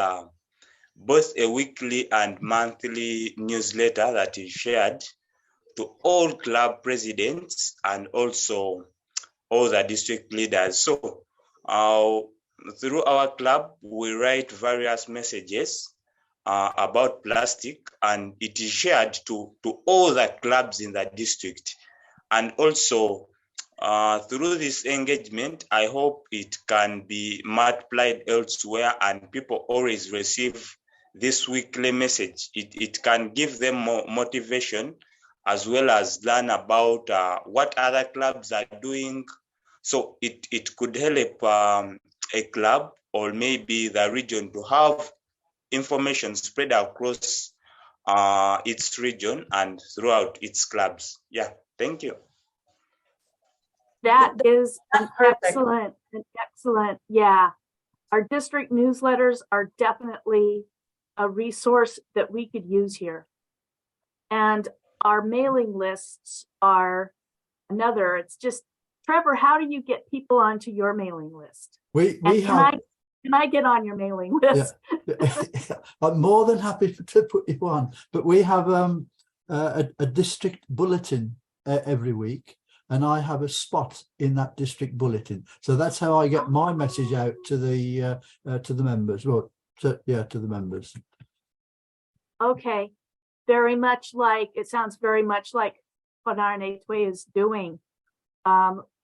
both a weekly and monthly newsletter that is shared to all club presidents and also all the district leaders. So through our club, we write various messages about plastic, and it is shared to all the clubs in the district. And also through this engagement, I hope it can be multiplied elsewhere and people always receive this weekly message. It can give them more motivation as well as learn about what other clubs are doing. So it could help a club or maybe the region to have information spread across its region and throughout its clubs. Yeah, thank you. That is an perfect. excellent, yeah. Our district newsletters are definitely a resource that we could use here. And our mailing lists are another. It's just, Trevor, how do you get people onto your mailing list? We And have. can I get on your mailing list? Yeah. I'm more than happy to put you on, but we have a district bulletin every week, and I have a spot in that district bulletin. So that's how I get my message out to the members. Well, to the members. Okay, very much like, it sounds very much like what RNA is doing.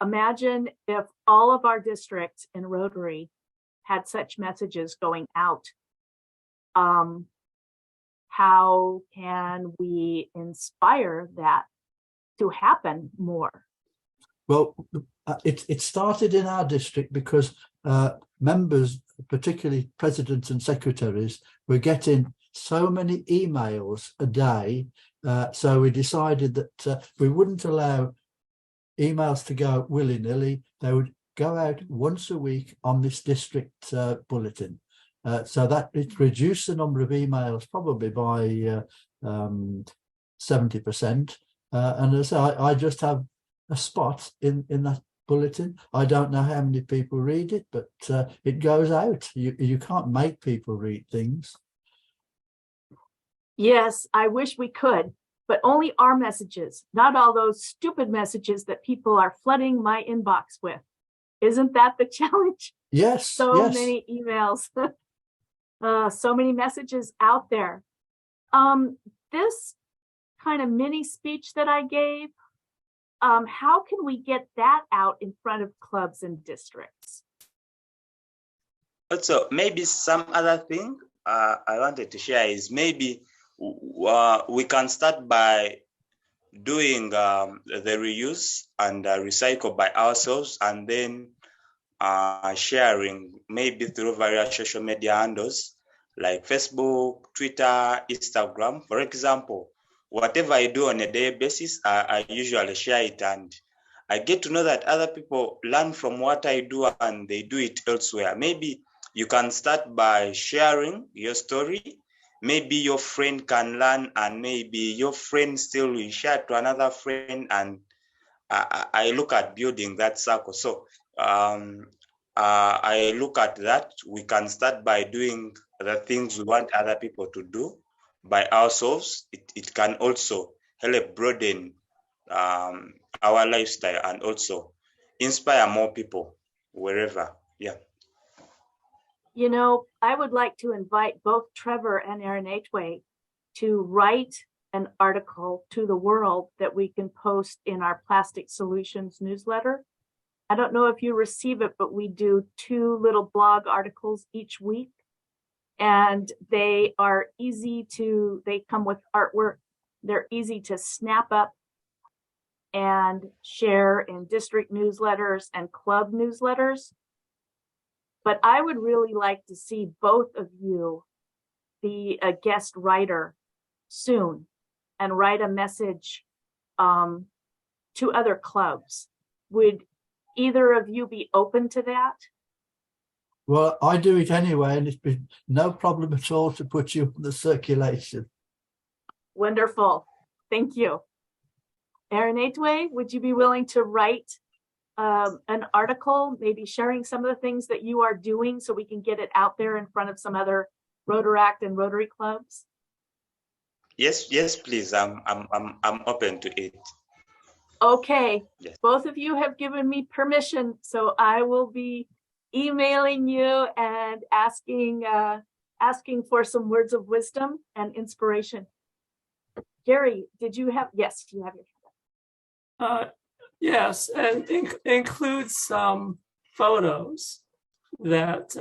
Imagine if all of our districts in Rotary had such messages going out. How can we inspire that to happen more? Well, it started in our district because members, particularly presidents and secretaries, were getting so many emails a day. So we decided that we wouldn't allow emails to go willy-nilly. They would go out once a week on this district bulletin. So that it reduced the number of emails probably by 70%. And as I just have a spot in that bulletin. I don't know how many people read it, but it goes out. You can't make people read things. Yes, I wish we could, but only our messages, not all those stupid messages that people are flooding my inbox with. Isn't that the challenge? Yes. So many emails, so many messages out there. This kind of mini speech that I gave, how can we get that out in front of clubs and districts? Also, maybe some other thing I wanted to share is maybe we can start by doing the reuse and recycle by ourselves, and then sharing maybe through various social media handles like Facebook, Twitter, Instagram. For example, whatever I do on a daily basis, I usually share it, and I get to know that other people learn from what I do and they do it elsewhere. Maybe you can start by sharing your story. Maybe your friend can learn, and maybe your friend still will share to another friend, and I look at building that circle. So I look at that. We can start by doing the things we want other people to do by ourselves. It can also help broaden our lifestyle and also inspire more people wherever. Yeah. You know, I would like to invite both Trevor and Aaron Atway to write an article to the world that we can post in our Plastic Solutions newsletter. I don't know if you receive it, but we do 2 little blog articles each week, and they are easy to, they come with artwork. They're easy to snap up and share in district newsletters and club newsletters. But I would really like to see both of you be a guest writer soon and write a message to other clubs. Would either of you be open to that? Well, I do it anyway, and it's been no problem at all to put you on the circulation. Wonderful. Thank you. Aaron Atway, would you be willing to write an article, maybe sharing some of the things that you are doing so we can get it out there in front of some other Rotaract and Rotary Clubs? Yes, please. I'm open to it. Okay, Yes. both of you have given me permission, so I will be emailing you and asking for some words of wisdom and inspiration. Gary, did you have? Yes, you have your. Yes, and include some photos that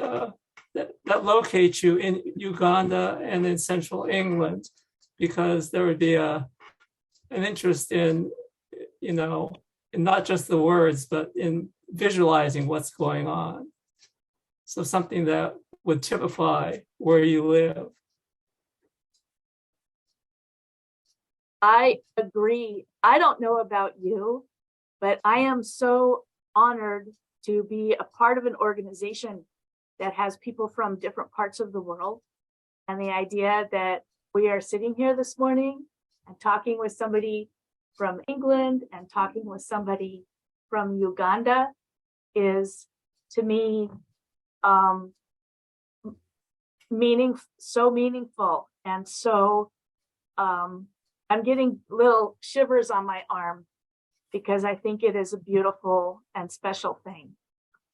that locate you in Uganda and in Central England, because there would be an interest in, in not just the words, but in visualizing what's going on. So something that would typify where you live. I agree. I don't know about you, but I am so honored to be a part of an organization that has people from different parts of the world. And the idea that we are sitting here this morning and talking with somebody from England and talking with somebody from Uganda is, to me, so meaningful. And so I'm getting little shivers on my arm, because I think it is a beautiful and special thing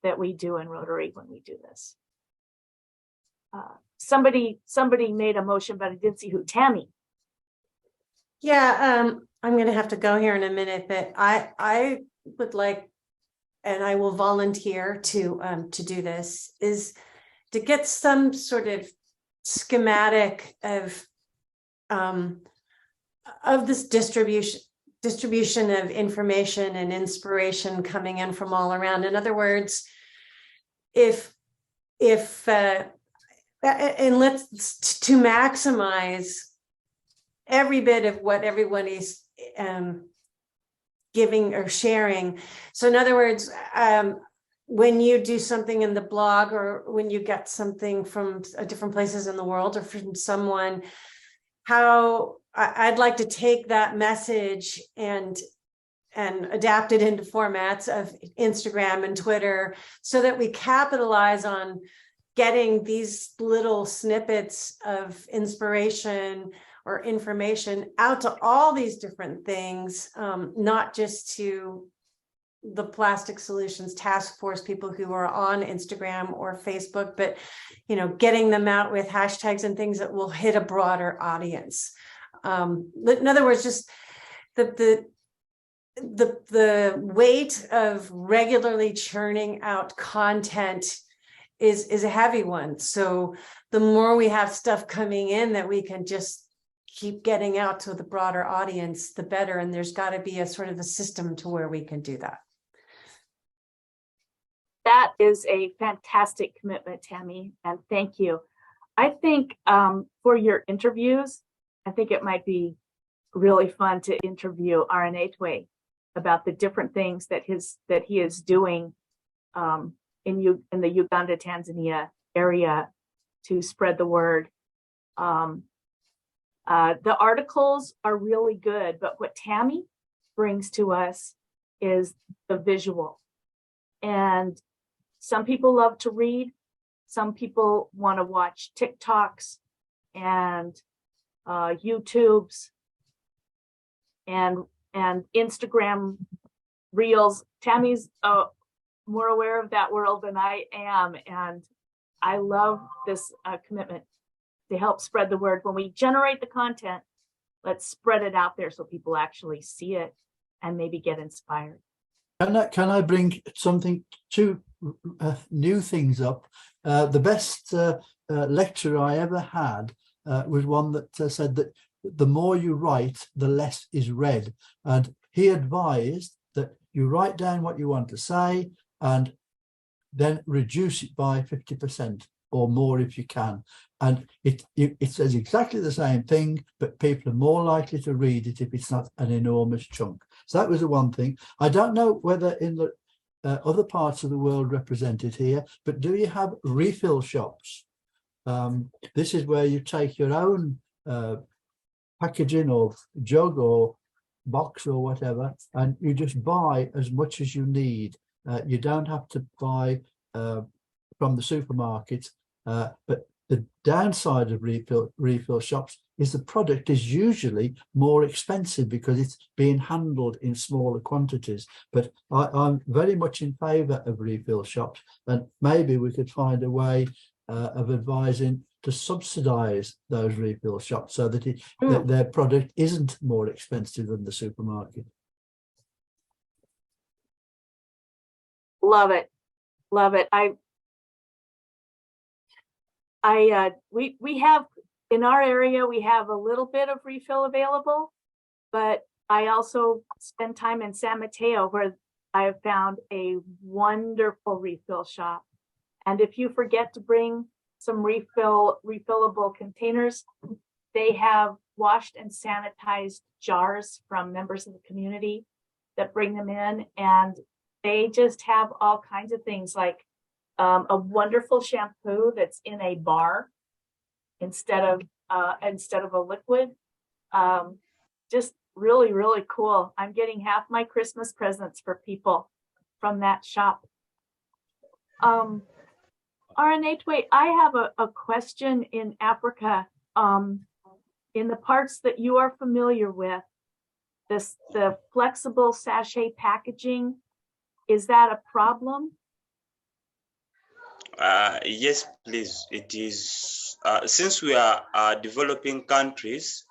that we do in Rotary when we do this. Somebody made a motion, but I didn't see who. Tammy. Yeah, I'm going to have to go here in a minute, but I would like, and I will volunteer to do this, is to get some sort of schematic of this distribution of information and inspiration coming in from all around. In other words, if and let's to maximize every bit of what everyone is giving or sharing. So in other words, when you do something in the blog, or when you get something from different places in the world or from someone, how I'd like to take that message and adapt it into formats of Instagram and Twitter, so that we capitalize on getting these little snippets of inspiration or information out to all these different things, not just to the Plastic Solutions Task Force people who are on Instagram or Facebook, but getting them out with hashtags and things that will hit a broader audience. In other words, just the weight of regularly churning out content is a heavy one. So the more we have stuff coming in that we can just keep getting out to the broader audience, the better. And there's got to be a sort of a system to where we can do that. That is a fantastic commitment, Tammy, and thank you. I think for your interviews, I think it might be really fun to interview Aranetwe about the different things that he is doing in the Uganda, Tanzania area to spread the word. The articles are really good, but what Tammy brings to us is the visual. And some people love to read. Some people want to watch TikToks and YouTubes and Instagram reels. Tammy's more aware of that world than I am, and I love this commitment to help spread the word. When we generate the content, let's spread it out there so people actually see it and maybe get inspired. Can I bring two new things up? The best lecture I ever had was one that said that the more you write, the less is read. And he advised that you write down what you want to say and then reduce it by 50% or more if you can. And it says exactly the same thing, but people are more likely to read it if it's not an enormous chunk. So that was the one thing. I don't know whether in the other parts of the world represented here, but do you have refill shops? This is where you take your own packaging or jug or box or whatever, and you just buy as much as you need. You don't have to buy from the supermarket, but The downside of refill shops is the product is usually more expensive because it's being handled in smaller quantities. But I'm very much in favour of refill shops, and maybe we could find a way of advising to subsidise those refill shops so that, that their product isn't more expensive than the supermarket. Love it. Love it. We have in our area, we have a little bit of refill available, but I also spend time in San Mateo where I have found a wonderful refill shop. And if you forget to bring some refillable containers, they have washed and sanitized jars from members of the community that bring them in, and they just have all kinds of things like a wonderful shampoo that's in a bar instead of a liquid. Just really, really cool. I'm getting half my Christmas presents for people from that shop. Aranetwe, I have a question in Africa. In the parts that you are familiar with, the flexible sachet packaging, is that a problem? Yes, please. It is, since we are developing countries,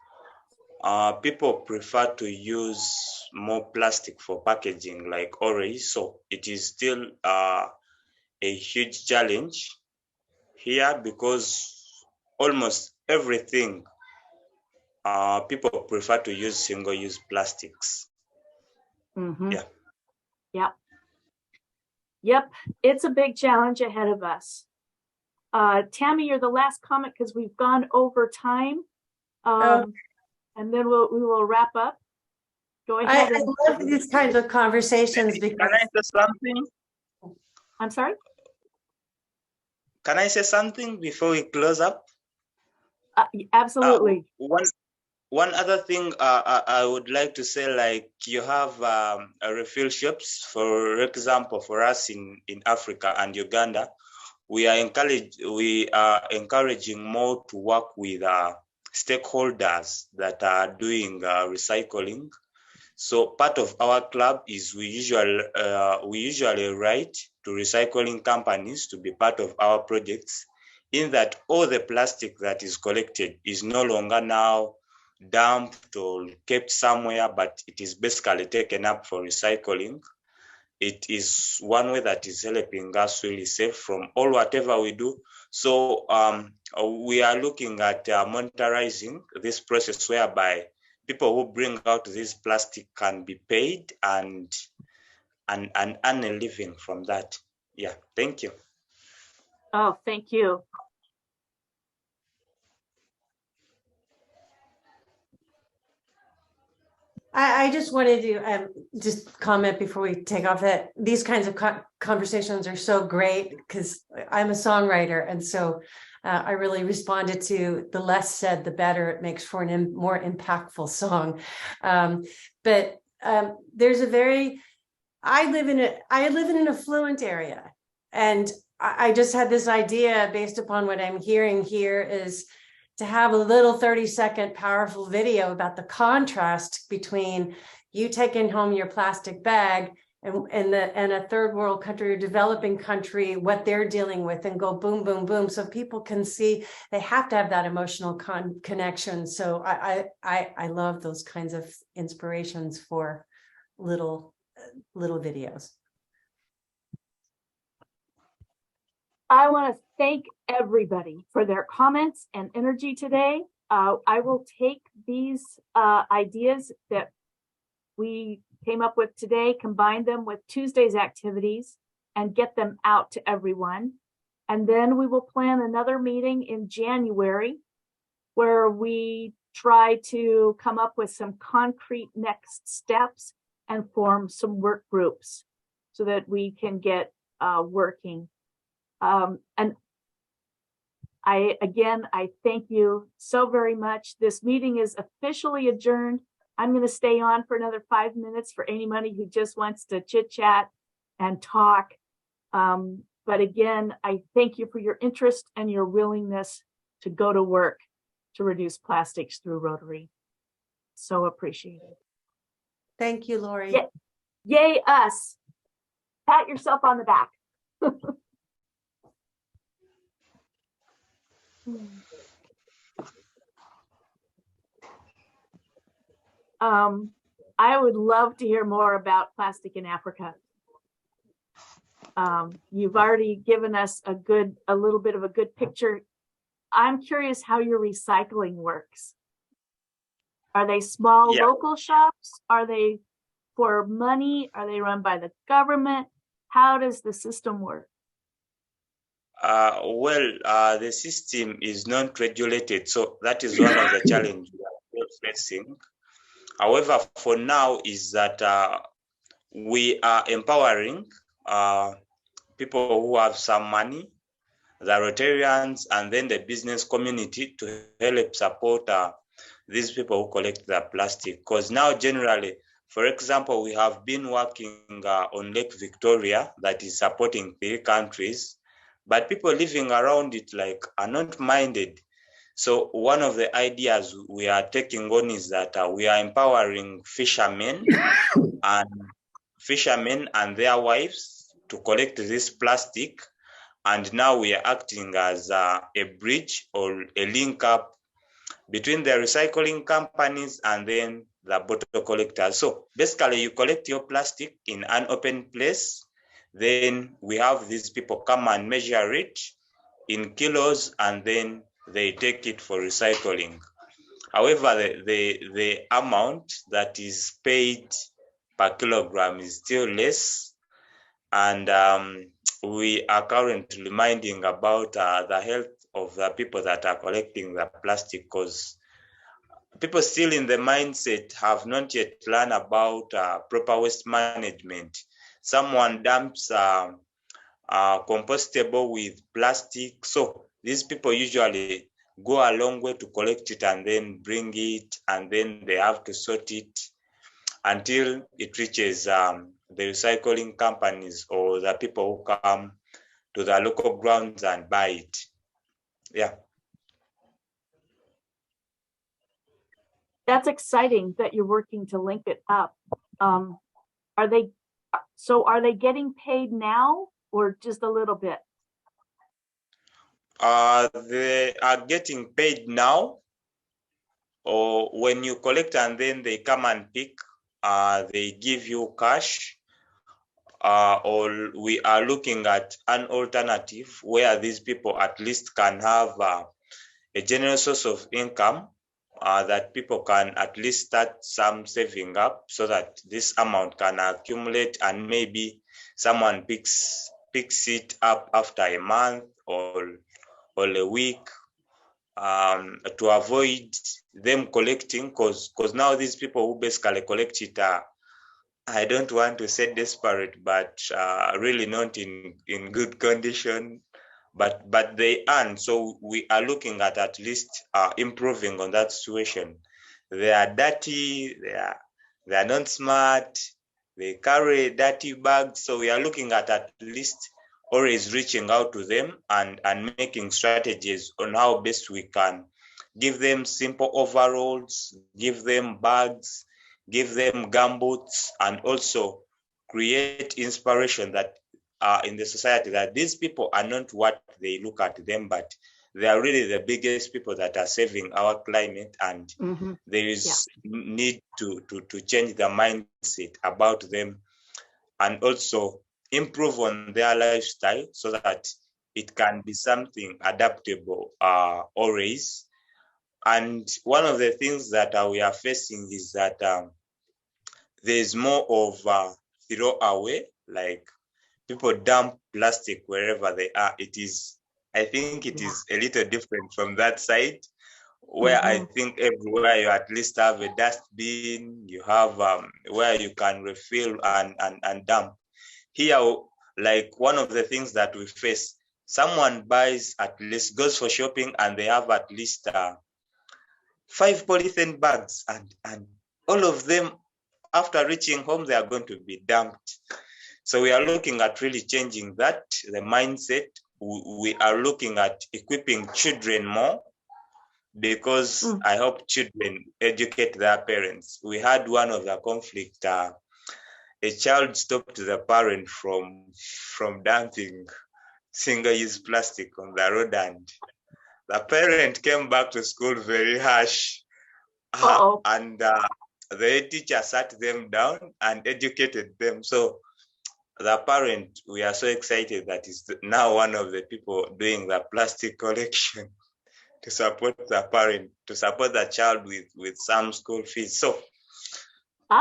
people prefer to use more plastic for packaging like always. So it is still a huge challenge here because almost everything people prefer to use single-use plastics. Mm-hmm. Yeah. Yep. Yep. It's a big challenge ahead of us. Tammy, you're the last comment because we've gone over time. And then we will wrap up. Go ahead. I love these kinds of conversations because. Can I say something? I'm sorry? Can I say something before we close up? Absolutely. One other thing I would like to say, like you have refill shops, for example, for us in Africa and Uganda, we are encouraging more to work with stakeholders that are doing recycling. So part of our club is we usually write to recycling companies to be part of our projects, in that all the plastic that is collected is no longer now dumped or kept somewhere, but it is basically taken up for recycling. It is one way that is helping us really save from all whatever we do. So we are looking at monetarizing this process whereby people who bring out this plastic can be paid and earn a living from that. Yeah, thank you. Oh, thank you. I just wanted to just comment before we take off that these kinds of conversations are so great because I'm a songwriter, and so I really responded to the less said, the better. It makes for an more impactful song. But there's a very, I live in an affluent area, and I just had this idea based upon what I'm hearing here is to have a little 30-second powerful video about the contrast between you taking home your plastic bag and a third world country or developing country, what they're dealing with, and go boom, boom, boom. So people can see they have to have that emotional connection. So I love those kinds of inspirations for little videos. I want to thank everybody for their comments and energy today. I will take these ideas that we came up with today, combine them with Tuesday's activities, and get them out to everyone. And then we will plan another meeting in January where we try to come up with some concrete next steps and form some work groups so that we can get working. And I thank you so very much. This meeting is officially adjourned. I'm going to stay on for another 5 minutes for anybody who just wants to chit chat and talk. But again, I thank you for your interest and your willingness to go to work to reduce plastics through Rotary. So appreciated. Thank you, Lori. Yeah. Yay, us. Pat yourself on the back. I would love to hear more about plastic in Africa. You've already given us a little bit of a good picture. I'm curious how your recycling works. Are they small local shops? Are they for money? Are they run by the government? How does the system work? The system is not regulated, so that is one of the challenges we are facing. However, for now is that we are empowering people who have some money, the Rotarians, and then the business community to help support these people who collect the plastic. Because now generally, for example, we have been working on Lake Victoria that is supporting 3 countries, but people living around it are not minded. So one of the ideas we are taking on is that we are empowering fishermen and their wives to collect this plastic. And now we are acting as a bridge or a link up between the recycling companies and then the bottle collectors. So basically you collect your plastic in an open place. Then we have these people come and measure it in kilos, and then they take it for recycling. However, the amount that is paid per kilogram is still less. And we are currently minding about the health of the people that are collecting the plastic, because people still in the mindset have not yet learned about proper waste management. Someone dumps compostable with plastic. So these people usually go a long way to collect it and then bring it, and then they have to sort it until it reaches the recycling companies or the people who come to the local grounds and buy it. Yeah. That's exciting that you're working to link it up. Are they getting paid now or just a little bit? They are getting paid now, or when you collect and then they come and pick, they give you cash. Or we are looking at an alternative where these people at least can have a general source of income, that people can at least start some saving up so that this amount can accumulate, and maybe someone picks it up after a month or a week, to avoid them collecting, because now these people who basically collect it are, I don't want to say desperate, but really not in good condition, but they earn. So we are looking at least improving on that situation. They are dirty, they are not smart, they carry dirty bags. So we are looking at least always reaching out to them and making strategies on how best we can give them simple overalls, give them bags, give them gumboots, and also create inspiration that in the society, that these people are not what they look at them, but they are really the biggest people that are saving our climate. And there is need to change the mindset about them, and also improve on their lifestyle so that it can be something adaptable always. And one of the things that we are facing is that there's more of throw away, like people dump plastic wherever they are. I think it is a little different from that side, where I think everywhere you at least have a dustbin, you have where you can refill and dump. Here, like one of the things that we face, someone buys, at least goes for shopping, and they have at least 5 polythene bags, and all of them, after reaching home, they are going to be dumped. So we are looking at really changing that, the mindset. We are looking at equipping children more, because I hope children educate their parents. We had one of the conflict, a child stopped the parent from dumping single-use plastic on the road, and the parent came back to school very harsh. And the teacher sat them down and educated them. So the parent, we are so excited that is now one of the people doing the plastic collection to support the parent, to support the child with some school fees. So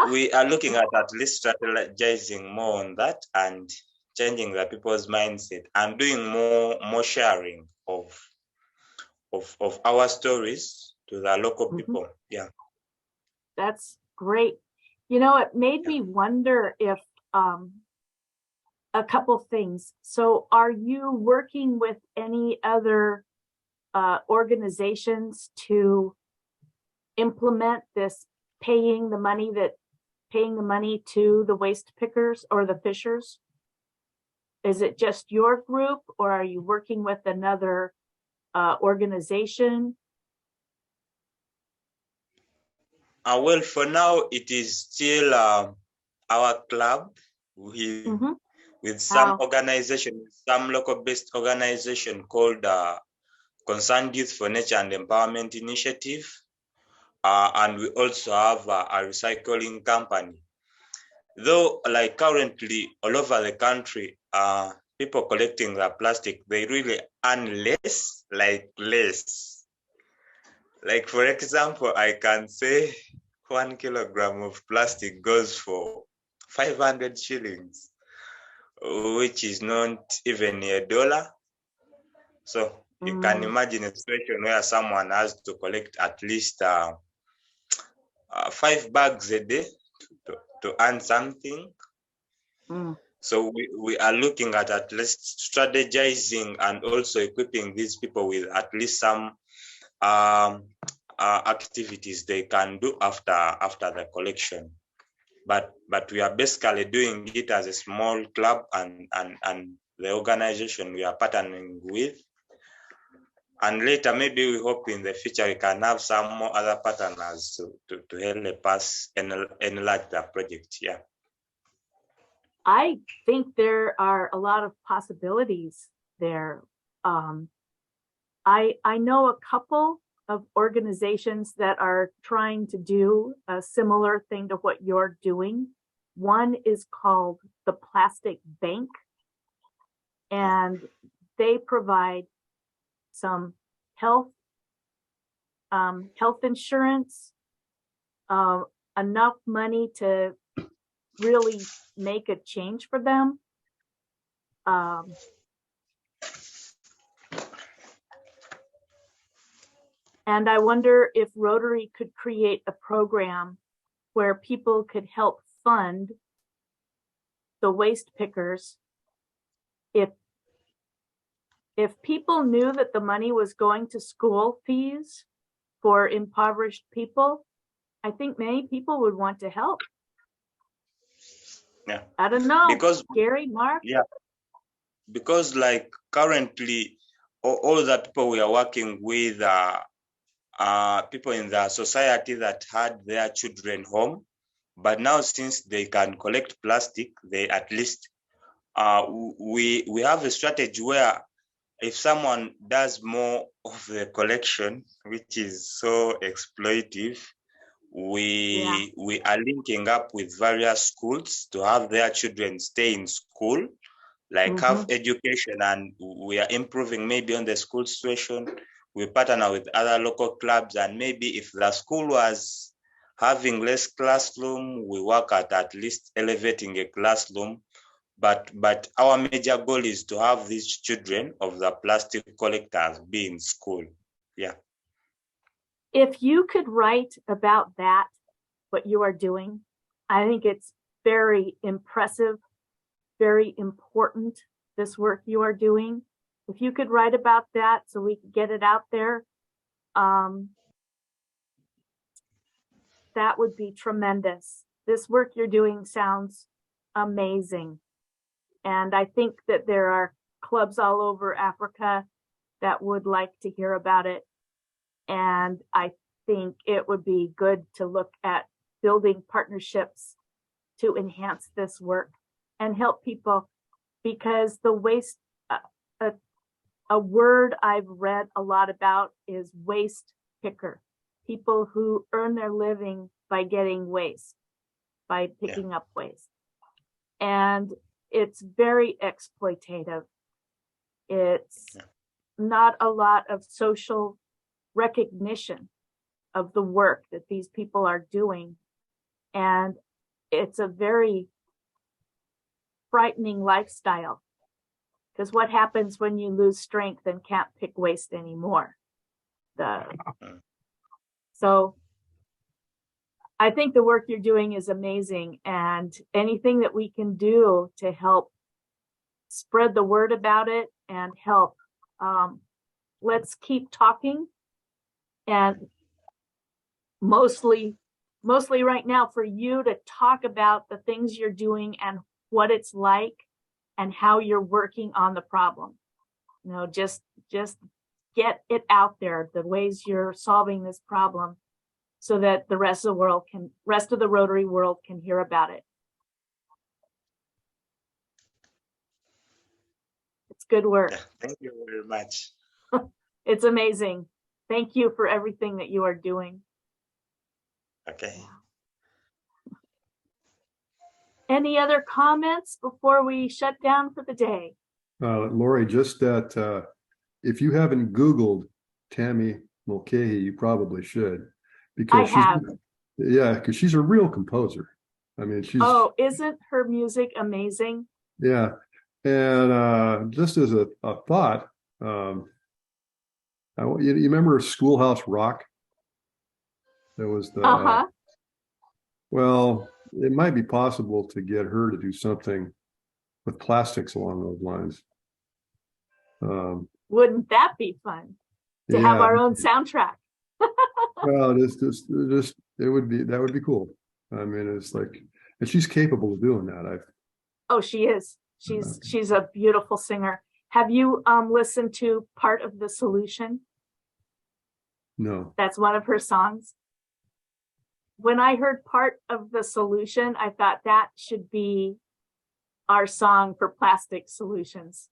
we are looking at least strategizing more on that and changing the people's mindset and doing more sharing of our stories to the local people. Yeah. That's great. You know, it made me wonder if a couple things. So are you working with any other organizations to implement this paying the money to the waste pickers or the fishers? Is it just your group, or are you working with another organization? Well, for now, it is still our club with some organization, some local-based organization called Concerned Youth for Nature and Empowerment Initiative. And we also have a recycling company. Though, like currently, all over the country, people collecting the plastic, they really earn less. Like, for example, I can say 1 kilogram of plastic goes for 500 shillings, which is not even $1. So you can imagine a situation where someone has to collect at least 5 bags a day to earn something. So we are looking at least strategizing and also equipping these people with at least some activities they can do after the collection. But we are basically doing it as a small club and the organization we are partnering with. And later, maybe we hope in the future we can have some more other partners to help us enlarge the project. Yeah. I think there are a lot of possibilities there. I know a couple of organizations that are trying to do a similar thing to what you're doing. One is called the Plastic Bank, and they provide some health insurance, enough money to really make a change for them. And I wonder if Rotary could create a program where people could help fund the waste pickers. If people knew that the money was going to school fees for impoverished people, I think many people would want to help. Yeah. I don't know. Because Gary, Mark? Yeah. Because like currently, all the people we are working with are people in the society that had their children home. But now, since they can collect plastic, they at least we have a strategy where if someone does more of the collection, which is so exploitive, we are linking up with various schools to have their children stay in school, like have education, and we are improving maybe on the school situation. We partner with other local clubs, and maybe if the school was having less classroom, we work at least elevating a classroom. But our major goal is to have these children of the plastic collectors be in school. Yeah. If you could write about that, what you are doing, I think it's very impressive, very important, this work you are doing. If you could write about that so we could get it out there, that would be tremendous. This work you're doing sounds amazing. And I think that there are clubs all over Africa that would like to hear about it. And I think it would be good to look at building partnerships to enhance this work and help people, because the waste, a word I've read a lot about is waste picker. People who earn their living by getting waste, by picking up waste. And it's very exploitative. It's not a lot of social recognition of the work that these people are doing. And it's a very frightening lifestyle, because what happens when you lose strength and can't pick waste anymore? So I think the work you're doing is amazing, and anything that we can do to help spread the word about it and help, let's keep talking. And mostly right now, for you to talk about the things you're doing and what it's like and how you're working on the problem. You know, just get it out there, the ways you're solving this problem, so that the rest of the Rotary world can hear about it. It's good work. Yeah, thank you very much. It's amazing. Thank you for everything that you are doing. Okay. Any other comments before we shut down for the day? Lori, just that if you haven't Googled Tammy Mulcahy, you probably should, because because she's a real composer. I mean, she's isn't her music amazing? Yeah, and just as a thought, you remember Schoolhouse Rock? There was the well, it might be possible to get her to do something with plastics along those lines. Wouldn't that be fun to have our own soundtrack? Well, that would be cool. I mean, it's like, and she's capable of doing that. She is. She's a beautiful singer. Have you listened to Part of the Solution? No. That's one of her songs. When I heard Part of the Solution, I thought that should be our song for plastic solutions.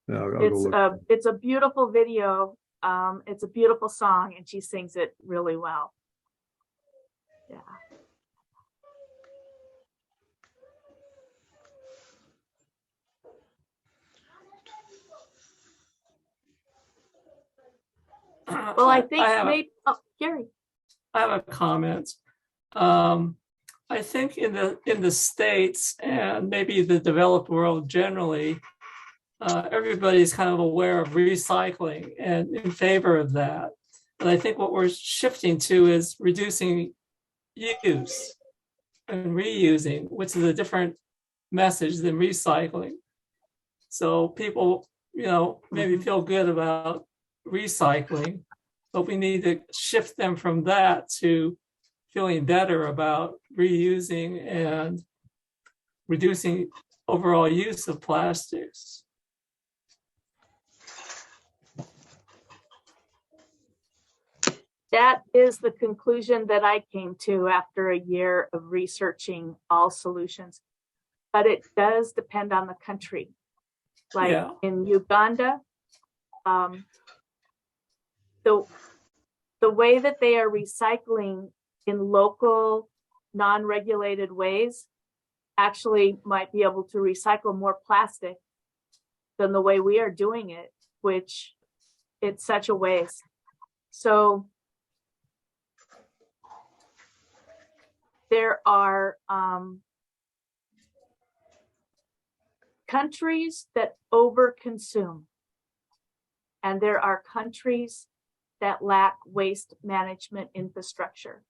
It's a beautiful video. It's a beautiful song, and she sings it really well. Yeah. Well, I think Gary. I have a comment. I think in the States and maybe the developed world generally, everybody's kind of aware of recycling and in favor of that. And I think what we're shifting to is reducing use and reusing, which is a different message than recycling. So people, maybe feel good about recycling, but we need to shift them from that to feeling better about reusing and reducing overall use of plastics. That is the conclusion that I came to after a year of researching all solutions. But it does depend on the country. Like in Uganda, the way that they are recycling in local, non-regulated ways actually might be able to recycle more plastic than the way we are doing it, which it's such a waste. So there are countries that overconsume, and there are countries that lack waste management infrastructure.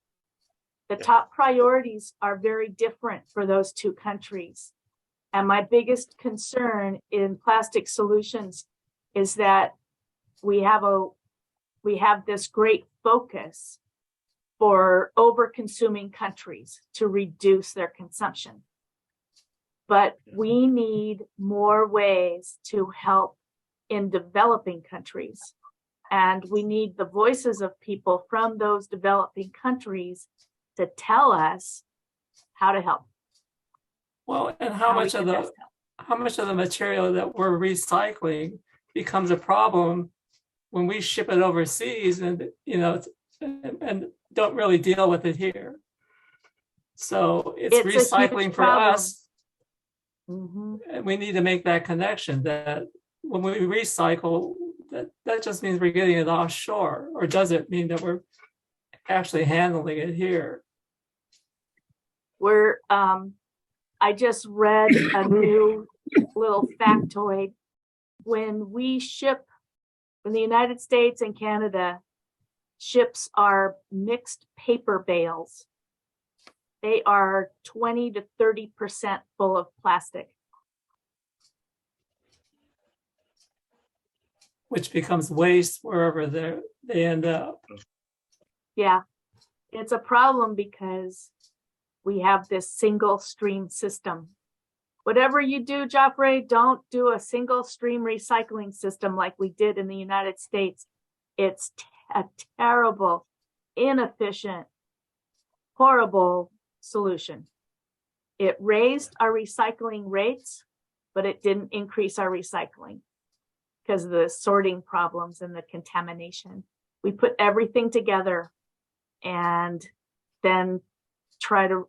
The top priorities are very different for those two countries. And my biggest concern in plastic solutions is that we have this great focus for over-consuming countries to reduce their consumption. but we need more ways to help in developing countries. And we need the voices of people from those developing countries to tell us how to help. Well, and how we can best help. how much of the material that we're recycling becomes a problem when we ship it overseas and and don't really deal with it here. So it's It's a huge recycling for problem. us. Mhm. And we need to make that connection that when we recycle, that just means we're getting it offshore, or does it mean that we're actually handling it here? We're I just read a new little factoid. When the United States and Canada ships our mixed paper bales, they are 20 to 30% full of plastic. Which becomes waste wherever they end up. Yeah, it's a problem because we have this single stream system. Whatever you do, Joffrey, don't do a single stream recycling system like we did in the United States. It's a terrible, inefficient, horrible solution. It raised our recycling rates, but it didn't increase our recycling because of the sorting problems and the contamination. We put everything together and then try to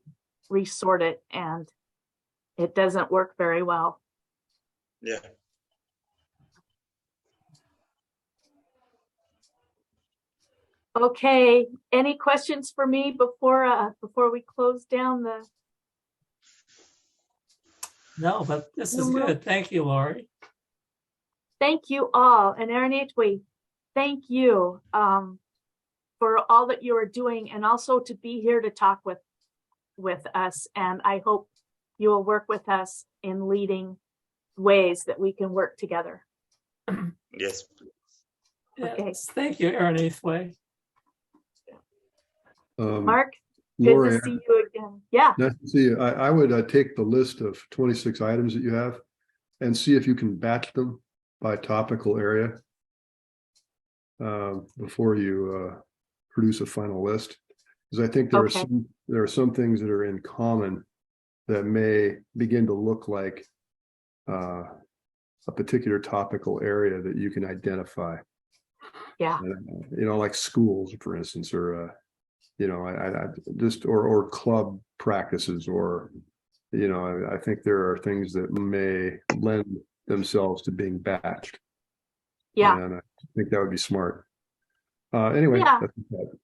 resort it, and it doesn't work very well. Yeah. Okay, any questions for me before we close down the? No, but this is good. Thank you, Lori. Thank you all, and Aranetwi, thank you for all that you are doing, and also to be here to talk with us. And I hope you will work with us in leading ways that we can work together. Yes. Okay. Yes, thank you, Aaron Eathway. Mark, Lori, good to see you again. Yeah. nice to see you. I would take the list of 26 items that you have and see if you can batch them by topical area before you produce a final list. Because I think there are some things that are in common that may begin to look like a particular topical area that you can identify. Yeah. Like schools, for instance, or I just or club practices, or I think there are things that may lend themselves to being batched. Yeah. And I think that would be smart. Anyway, Yeah. that's that.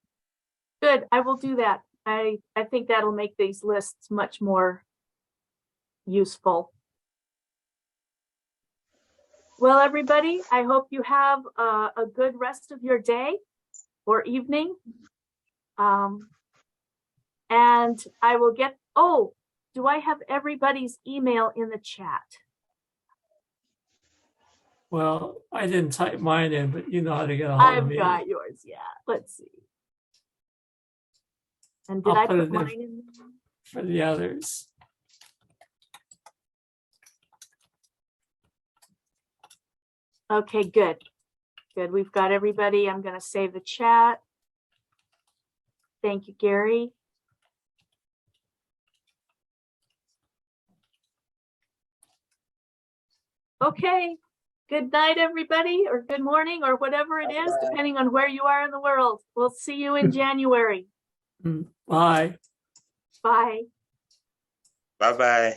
Good. I will do that. I think that'll make these lists much more useful. Well, everybody, I hope you have a good rest of your day or evening. And I will get, do I have everybody's email in the chat? Well, I didn't type mine in, but you know how to get a hold of me. I've got yours, yeah. Let's see. And did I'll I put put it mine in? for the others. Okay, good. Good. We've got everybody. I'm going to save the chat. Thank you, Gary. Okay. Good night, everybody, or good morning, or whatever it is, depending on where you are in the world. We'll see you in January. Bye. Bye. Bye-bye.